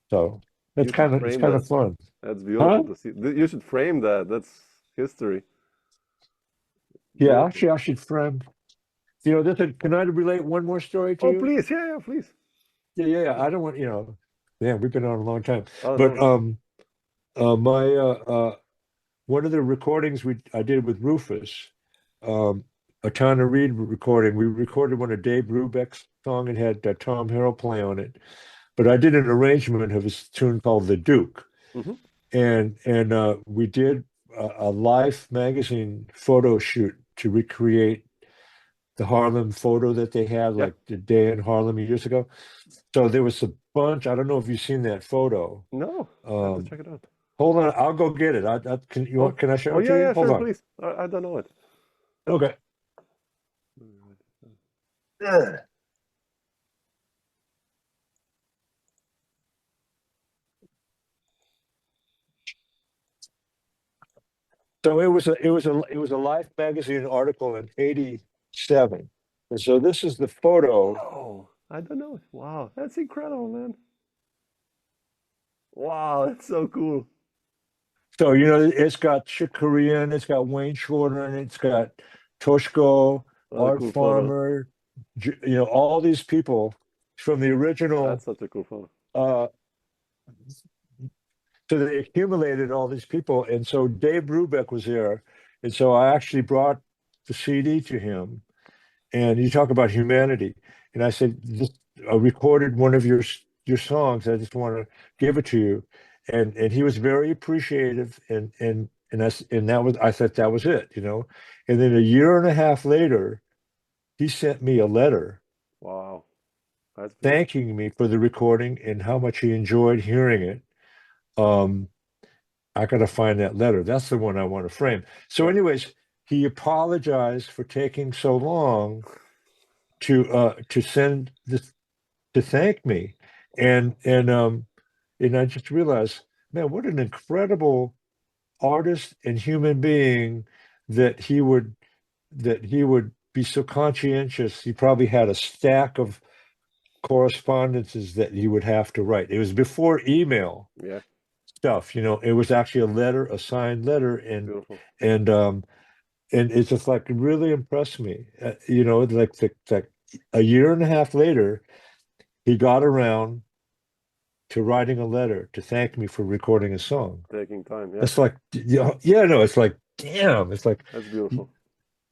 so You should it's frame kind that. of fun. That's Huh? beautiful to see. You should frame that. That's history. Yeah, Beautiful. actually I should frame. You know, can I relate one more story to Oh you? please. Yeah, yeah, please. Yeah. I don't want, you know, yeah, we've been on a long time. Oh But no. my one of the recordings I did with Rufus, a Tana Reed recording. We recorded one of Dave Brubeck's song and had Tom Harrell play on it. But I did an arrangement of his tune called "The Duke," Hmm. and we did a Life magazine photo shoot to recreate the Harlem photo that they had, Yeah. like the day in Harlem years ago. So there was a bunch. I don't know if you've seen that photo. No. I have to Um, check it out. hold on, I'll go get it. Oh. Can I show Oh it to yeah, you? yeah, Hold sure, on. please. I don't know it. Okay. So it was a Life magazine article in '87, and so this is the photo. Oh, I don't know it. Wow, that's incredible, man. Wow, that's so cool. So you know it's got Chick Corea, it's got Wayne Shorter, and it's got Toshko, What a Art cool photo. Farmer, you know all these people from the That's original. such a cool photo. Uh, so they accumulated all these people, and so Dave Brubeck was there, and so I actually brought the CD to him. And you talk about humanity. And I said, I recorded one of your songs. I just want to give it to you. And he was very appreciative. And that was I thought that was it, you know. And then a year and a half later, he sent me a letter Wow, that's beautiful. thanking me for the recording and how much he enjoyed hearing it. Um, I gotta find that letter. That's the one I want to frame. So, Yeah. anyways, he apologized for taking so long to send this to thank me and I just realized, man, what an incredible artist and human being that he would be so conscientious. He probably had a stack of correspondences that he would have to write. It was before email Yeah. stuff, you know. It was actually a letter, a signed letter, Beautiful. and and it's just like really impressed me. You know, like a year and a half later, he got around to writing a letter to thank me for recording a song. Taking time. Yeah, It's like, yeah, no, it's like, damn, it's like, that's beautiful.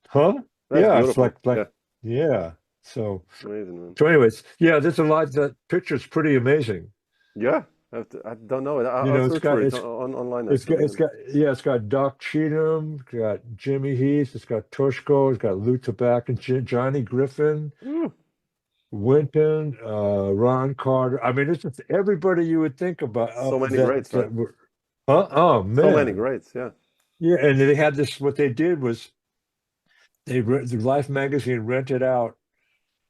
huh? That's Yeah, it's beautiful. like, Yeah, yeah. So, amazing, man. so anyways, yeah, there's a lot. That picture's pretty amazing. Yeah, I don't know it. You I'll know, search for it online actually. it's got, yeah, it's got Doc Cheatham, it's got Jimmy Heath, it's got Tushko, it's got Lou Tabak and Johnny Griffin, Woo, Winton, Ron Carter. I mean, it's just everybody you would think about so many greats, right? that were, huh? Oh So many man, greats. Yeah. yeah. And they had this. What they did was the Life magazine rented out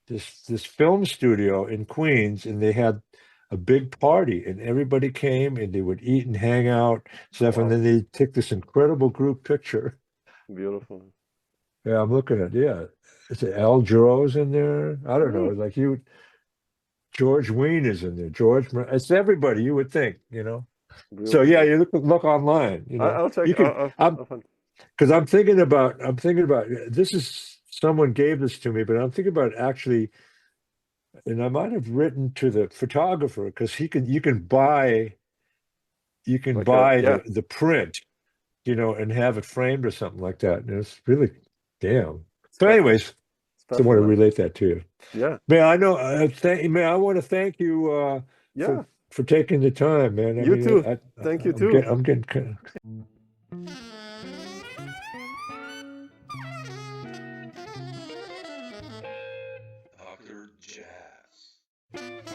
this film studio in Queens, and they had a big party, and everybody came, and they would eat and hang out stuff, and Wow, then they took this incredible group picture. beautiful. Yeah, I'm looking at, yeah. It's Al Jarreau's in there. I don't know. Woo, Like you, George Wein is in there. It's everybody you would think, you know. So yeah, beautiful. you look online, you know. I'll check. You can I'll find. because I'm thinking about this is someone gave this to me, but I'm thinking about actually, and I might have written to the photographer because you can Like buy yeah, the print, you know, and have it framed or something like that. And it's really damn. So, special, anyways, I special, want to man. relate that to you. Yeah, Man, I know. Man, I want to thank you yeah. for taking the time, man. I You mean, too. Thank you too. I'm getting Dr. Jazz.